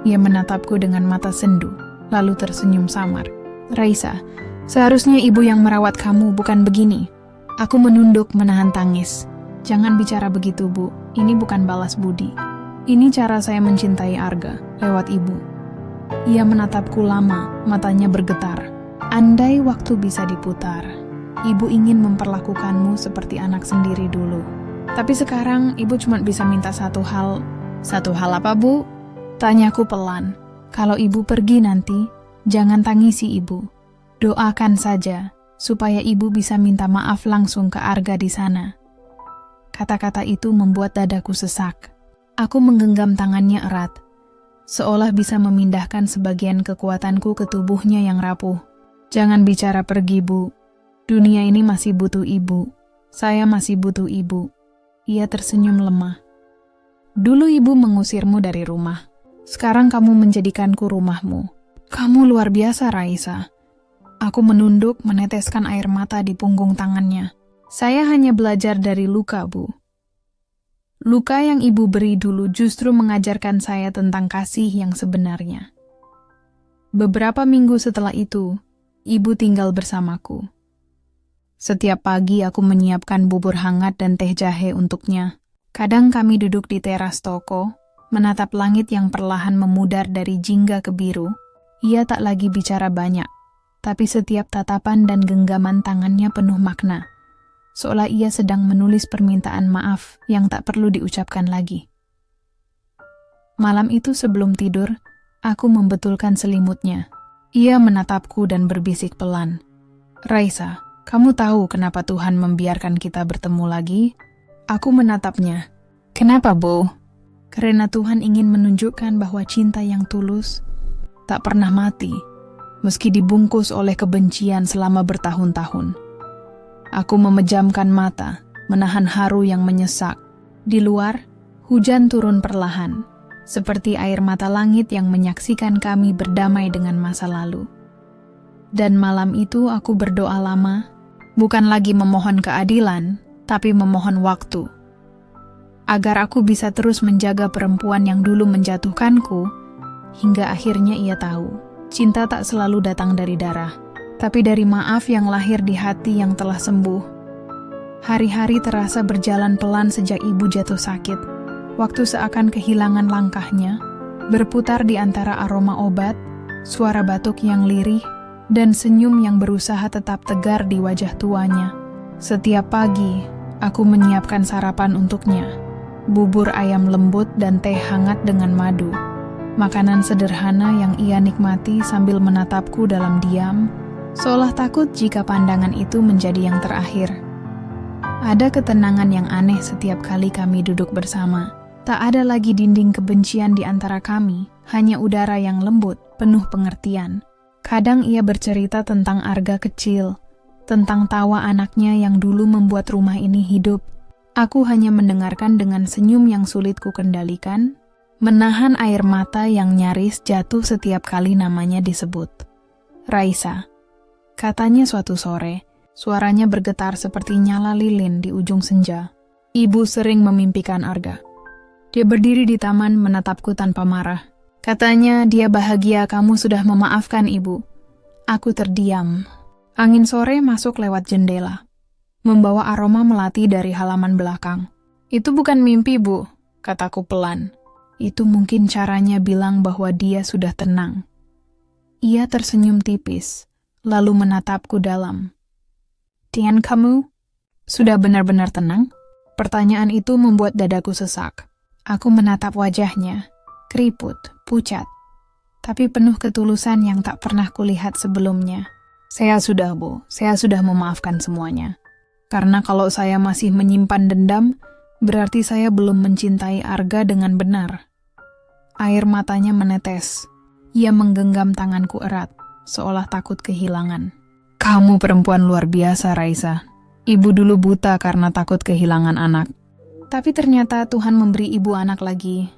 Ia menatapku dengan mata sendu, lalu tersenyum samar. Raisa, seharusnya ibu yang merawat kamu, bukan begini. Aku menunduk menahan tangis. Jangan bicara begitu, Bu. Ini bukan balas budi. Ini cara saya mencintai Arga, lewat ibu. Ia menatapku lama, matanya bergetar. Andai waktu bisa diputar, ibu ingin memperlakukanmu seperti anak sendiri dulu. Tapi sekarang ibu cuma bisa minta satu hal. Satu hal apa, Bu? Tanyaku pelan. Kalau ibu pergi nanti, jangan tangisi ibu. Doakan saja, supaya ibu bisa minta maaf langsung ke Arga di sana. Kata-kata itu membuat dadaku sesak. Aku menggenggam tangannya erat, seolah bisa memindahkan sebagian kekuatanku ke tubuhnya yang rapuh. Jangan bicara pergi, Bu. Dunia ini masih butuh ibu. Saya masih butuh ibu. Ia tersenyum lemah. Dulu ibu mengusirmu dari rumah. Sekarang kamu menjadikanku rumahmu. Kamu luar biasa, Raisa. Aku menunduk, meneteskan air mata di punggung tangannya. Saya hanya belajar dari luka, Bu. Luka yang ibu beri dulu justru mengajarkan saya tentang kasih yang sebenarnya. Beberapa minggu setelah itu, ibu tinggal bersamaku. Setiap pagi aku menyiapkan bubur hangat dan teh jahe untuknya. Kadang kami duduk di teras toko, menatap langit yang perlahan memudar dari jingga ke biru. Ia tak lagi bicara banyak, tapi setiap tatapan dan genggaman tangannya penuh makna. Seolah ia sedang menulis permintaan maaf yang tak perlu diucapkan lagi. Malam itu sebelum tidur, aku membetulkan selimutnya. Ia menatapku dan berbisik pelan. Raisa, kamu tahu kenapa Tuhan membiarkan kita bertemu lagi? Aku menatapnya. Kenapa, Bu? Karena Tuhan ingin menunjukkan bahwa cinta yang tulus tak pernah mati, meski dibungkus oleh kebencian selama bertahun-tahun. Aku memejamkan mata, menahan haru yang menyesak. Di luar, hujan turun perlahan, seperti air mata langit yang menyaksikan kami berdamai dengan masa lalu. Dan malam itu aku berdoa lama, bukan lagi memohon keadilan, tapi memohon waktu. Agar aku bisa terus menjaga perempuan yang dulu menjatuhkanku, hingga akhirnya ia tahu, cinta tak selalu datang dari darah, tapi dari maaf yang lahir di hati yang telah sembuh. Hari-hari terasa berjalan pelan sejak ibu jatuh sakit. Waktu seakan kehilangan langkahnya, berputar di antara aroma obat, suara batuk yang lirih, dan senyum yang berusaha tetap tegar di wajah tuanya. Setiap pagi, aku menyiapkan sarapan untuknya. Bubur ayam lembut dan teh hangat dengan madu. Makanan sederhana yang ia nikmati sambil menatapku dalam diam, seolah takut jika pandangan itu menjadi yang terakhir. Ada ketenangan yang aneh setiap kali kami duduk bersama. Tak ada lagi dinding kebencian di antara kami, hanya udara yang lembut, penuh pengertian. Kadang ia bercerita tentang Arga kecil, tentang tawa anaknya yang dulu membuat rumah ini hidup. Aku hanya mendengarkan dengan senyum yang sulit kukendalikan, menahan air mata yang nyaris jatuh setiap kali namanya disebut. Raisa, katanya suatu sore, suaranya bergetar seperti nyala lilin di ujung senja. Ibu sering memimpikan Arga. Dia berdiri di taman menatapku tanpa marah. Katanya dia bahagia kamu sudah memaafkan ibu. Aku terdiam. Angin sore masuk lewat jendela, membawa aroma melati dari halaman belakang. Itu bukan mimpi, Bu, kataku pelan. Itu mungkin caranya bilang bahwa dia sudah tenang. Ia tersenyum tipis, lalu menatapku dalam. Tian, kamu sudah benar-benar tenang? Pertanyaan itu membuat dadaku sesak. Aku menatap wajahnya, keriput, pucat, tapi penuh ketulusan yang tak pernah kulihat sebelumnya. Saya sudah, Bu. Saya sudah memaafkan semuanya. Karena kalau saya masih menyimpan dendam, berarti saya belum mencintai Arga dengan benar. Air matanya menetes. Ia menggenggam tanganku erat, seolah takut kehilangan. Kamu perempuan luar biasa, Raisa. Ibu dulu buta karena takut kehilangan anak. Tapi ternyata Tuhan memberi ibu anak lagi,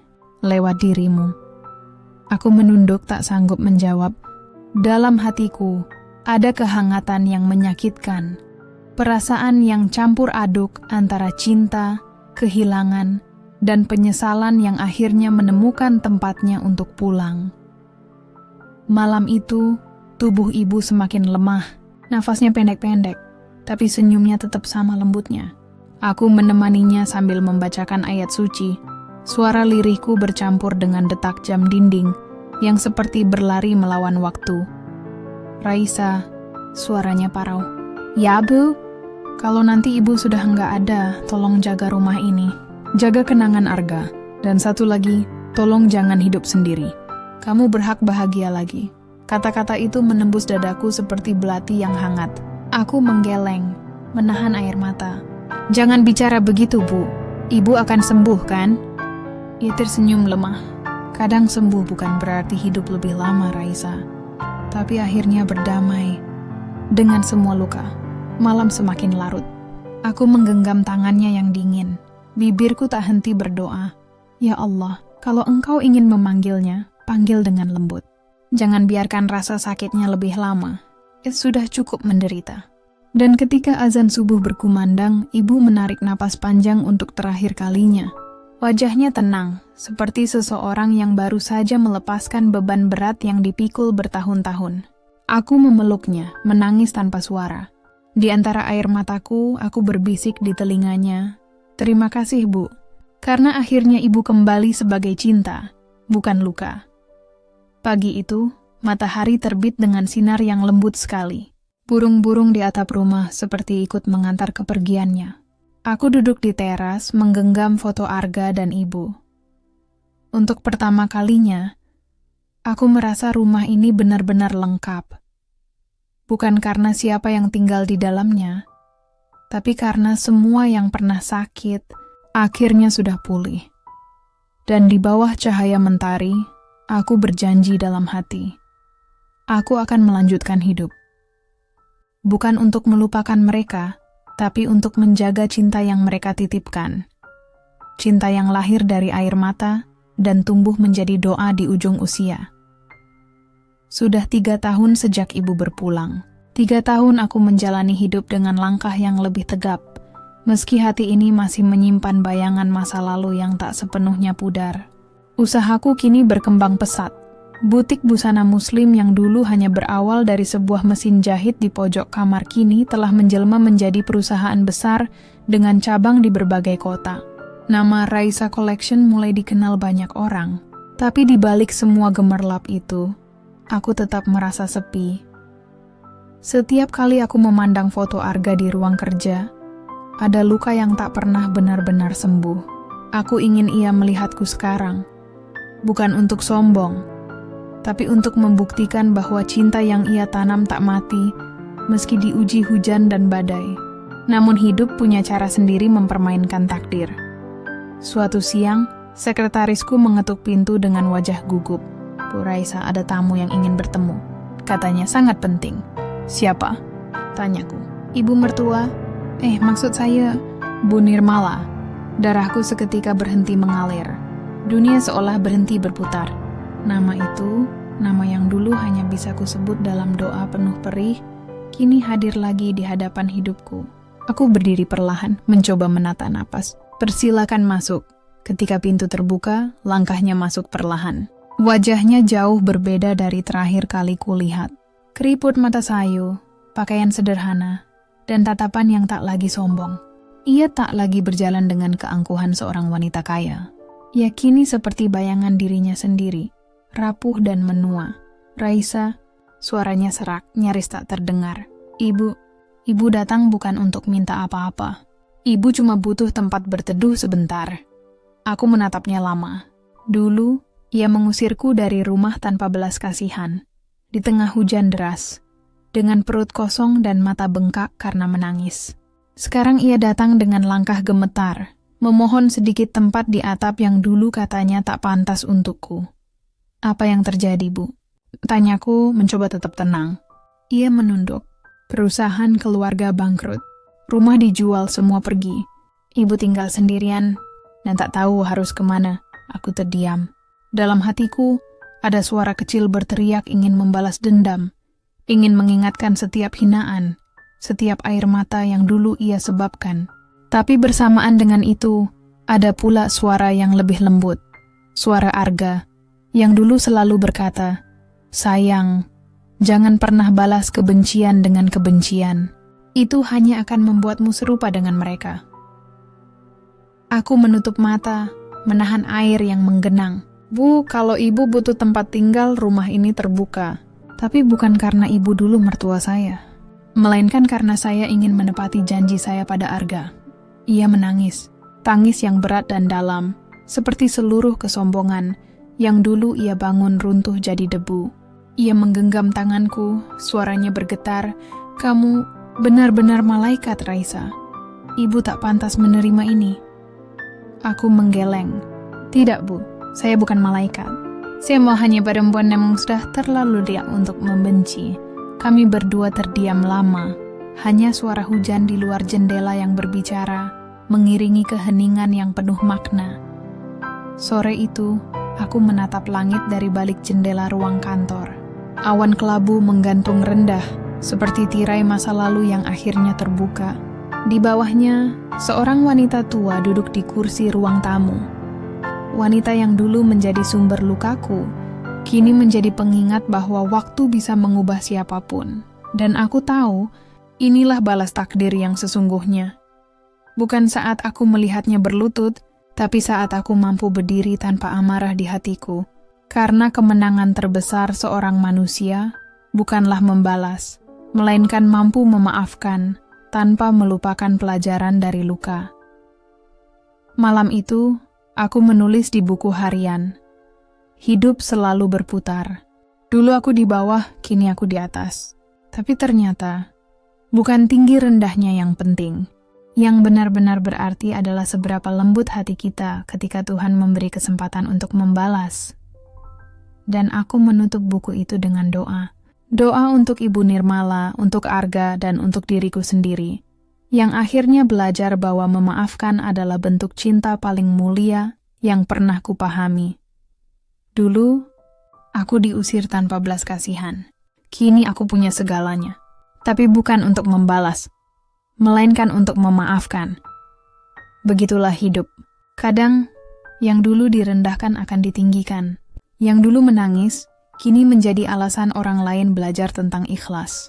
lewat dirimu. Aku menunduk tak sanggup menjawab. Dalam hatiku, ada kehangatan yang menyakitkan. Perasaan yang campur aduk antara cinta, kehilangan, dan penyesalan yang akhirnya menemukan tempatnya untuk pulang. Malam itu, tubuh ibu semakin lemah. Nafasnya pendek-pendek, tapi senyumnya tetap sama lembutnya. Aku menemaninya sambil membacakan ayat suci. Suara lirihku bercampur dengan detak jam dinding yang seperti berlari melawan waktu. Raisa, suaranya parau. Ya, Bu. Kalau nanti ibu sudah nggak ada, tolong jaga rumah ini. Jaga kenangan Arga. Dan satu lagi, tolong jangan hidup sendiri. Kamu berhak bahagia lagi. Kata-kata itu menembus dadaku seperti belati yang hangat. Aku menggeleng, menahan air mata. Jangan bicara begitu, Bu. Ibu akan sembuh, kan? Ia tersenyum lemah. Kadang sembuh bukan berarti hidup lebih lama, Raisa. Tapi akhirnya berdamai dengan semua luka. Malam semakin larut. Aku menggenggam tangannya yang dingin. Bibirku tak henti berdoa. Ya Allah, kalau Engkau ingin memanggilnya, panggil dengan lembut. Jangan biarkan rasa sakitnya lebih lama. Sudah cukup menderita. Dan ketika azan subuh berkumandang, ibu menarik napas panjang untuk terakhir kalinya. Wajahnya tenang, seperti seseorang yang baru saja melepaskan beban berat yang dipikul bertahun-tahun. Aku memeluknya, menangis tanpa suara. Di antara air mataku, aku berbisik di telinganya, "Terima kasih, Bu, karena akhirnya ibu kembali sebagai cinta, bukan luka." Pagi itu, matahari terbit dengan sinar yang lembut sekali. Burung-burung di atap rumah seperti ikut mengantar kepergiannya. Aku duduk di teras menggenggam foto Arga dan ibu. Untuk pertama kalinya, aku merasa rumah ini benar-benar lengkap. Bukan karena siapa yang tinggal di dalamnya, tapi karena semua yang pernah sakit akhirnya sudah pulih. Dan di bawah cahaya mentari, aku berjanji dalam hati, aku akan melanjutkan hidup. Bukan untuk melupakan mereka, tapi untuk menjaga cinta yang mereka titipkan. Cinta yang lahir dari air mata dan tumbuh menjadi doa di ujung usia. Sudah 3 tahun sejak ibu berpulang. 3 tahun aku menjalani hidup dengan langkah yang lebih tegap, meski hati ini masih menyimpan bayangan masa lalu yang tak sepenuhnya pudar. Usahaku kini berkembang pesat. Butik busana muslim yang dulu hanya berawal dari sebuah mesin jahit di pojok kamar kini telah menjelma menjadi perusahaan besar dengan cabang di berbagai kota. Nama Raisa Collection mulai dikenal banyak orang. Tapi di balik semua gemerlap itu, aku tetap merasa sepi. Setiap kali aku memandang foto Arga di ruang kerja, ada luka yang tak pernah benar-benar sembuh. Aku ingin ia melihatku sekarang. Bukan untuk sombong, tapi untuk membuktikan bahwa cinta yang ia tanam tak mati meski diuji hujan dan badai. Namun hidup punya cara sendiri mempermainkan takdir. Suatu siang, sekretarisku mengetuk pintu dengan wajah gugup. "Bu Raisa, ada tamu yang ingin bertemu," katanya sangat penting. "Siapa?" tanyaku. "Ibu mertua." Maksud saya, Bu Nirmala." Darahku seketika berhenti mengalir. Dunia seolah berhenti berputar. Nama itu, nama yang dulu hanya bisa kusebut dalam doa penuh perih, kini hadir lagi di hadapan hidupku. Aku berdiri perlahan, mencoba menata napas. "Persilakan masuk." Ketika pintu terbuka, langkahnya masuk perlahan. Wajahnya jauh berbeda dari terakhir kali kulihat. Keriput mata sayu, pakaian sederhana, dan tatapan yang tak lagi sombong. Ia tak lagi berjalan dengan keangkuhan seorang wanita kaya. Ia kini seperti bayangan dirinya sendiri, rapuh dan menua. "Raisa," suaranya serak, nyaris tak terdengar. Ibu datang bukan untuk minta apa-apa. Ibu cuma butuh tempat berteduh sebentar." Aku menatapnya lama. Dulu, ia mengusirku dari rumah tanpa belas kasihan. Di tengah hujan deras, dengan perut kosong dan mata bengkak karena menangis. Sekarang ia datang dengan langkah gemetar, memohon sedikit tempat di atap yang dulu katanya tak pantas untukku. "Apa yang terjadi, Bu?" tanyaku, mencoba tetap tenang. Ia menunduk. "Perusahaan keluarga bangkrut. Rumah dijual, semua pergi. Ibu tinggal sendirian dan tak tahu harus kemana." Aku terdiam. Dalam hatiku, ada suara kecil berteriak ingin membalas dendam, ingin mengingatkan setiap hinaan, setiap air mata yang dulu ia sebabkan. Tapi bersamaan dengan itu, ada pula suara yang lebih lembut. Suara Arga, yang dulu selalu berkata, "Sayang, jangan pernah balas kebencian dengan kebencian. Itu hanya akan membuatmu serupa dengan mereka." Aku menutup mata, menahan air yang menggenang. "Bu, kalau ibu butuh tempat tinggal, rumah ini terbuka. Tapi bukan karena ibu dulu mertua saya, melainkan karena saya ingin menepati janji saya pada Arga." Ia menangis, tangis yang berat dan dalam, seperti seluruh kesombongan yang dulu ia bangun runtuh jadi debu. Ia menggenggam tanganku, suaranya bergetar, "Kamu benar-benar malaikat, Raisa. Ibu tak pantas menerima ini." Aku menggeleng. "Tidak, Bu, saya bukan malaikat. Saya mau hanya perempuan yang sudah terlalu liak untuk membenci." Kami berdua terdiam lama. Hanya suara hujan di luar jendela yang berbicara, mengiringi keheningan yang penuh makna. Sore itu, aku menatap langit dari balik jendela ruang kantor. Awan kelabu menggantung rendah, seperti tirai masa lalu yang akhirnya terbuka. Di bawahnya, seorang wanita tua duduk di kursi ruang tamu. Wanita yang dulu menjadi sumber lukaku, kini menjadi pengingat bahwa waktu bisa mengubah siapapun. Dan aku tahu, inilah balas takdir yang sesungguhnya. Bukan saat aku melihatnya berlutut, tapi saat aku mampu berdiri tanpa amarah di hatiku. Karena kemenangan terbesar seorang manusia bukanlah membalas, melainkan mampu memaafkan tanpa melupakan pelajaran dari luka. Malam itu, aku menulis di buku harian. Hidup selalu berputar. Dulu aku di bawah, kini aku di atas. Tapi ternyata, bukan tinggi rendahnya yang penting. Yang benar-benar berarti adalah seberapa lembut hati kita ketika Tuhan memberi kesempatan untuk membalas. Dan aku menutup buku itu dengan doa. Doa untuk Ibu Nirmala, untuk Arga, dan untuk diriku sendiri. Yang akhirnya belajar bahwa memaafkan adalah bentuk cinta paling mulia yang pernah kupahami. Dulu, aku diusir tanpa belas kasihan. Kini aku punya segalanya. Tapi bukan untuk membalas, melainkan untuk memaafkan. Begitulah hidup. Kadang, yang dulu direndahkan akan ditinggikan. Yang dulu menangis, kini menjadi alasan orang lain belajar tentang ikhlas.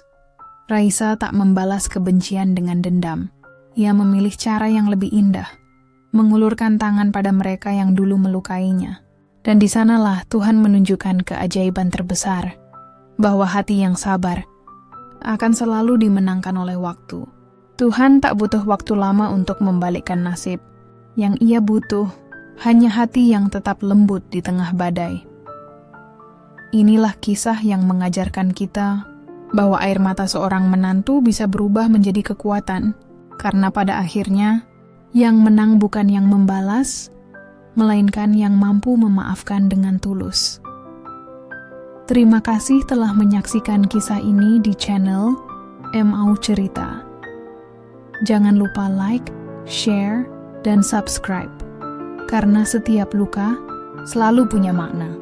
Raisa tak membalas kebencian dengan dendam. Ia memilih cara yang lebih indah, mengulurkan tangan pada mereka yang dulu melukainya. Dan di sanalah Tuhan menunjukkan keajaiban terbesar, bahwa hati yang sabar akan selalu dimenangkan oleh waktu. Tuhan tak butuh waktu lama untuk membalikkan nasib. Yang ia butuh hanya hati yang tetap lembut di tengah badai. Inilah kisah yang mengajarkan kita bahwa air mata seorang menantu bisa berubah menjadi kekuatan, karena pada akhirnya yang menang bukan yang membalas, melainkan yang mampu memaafkan dengan tulus. Terima kasih telah menyaksikan kisah ini di channel MAU Cerita. Jangan lupa like, share, dan subscribe, karena setiap luka selalu punya makna.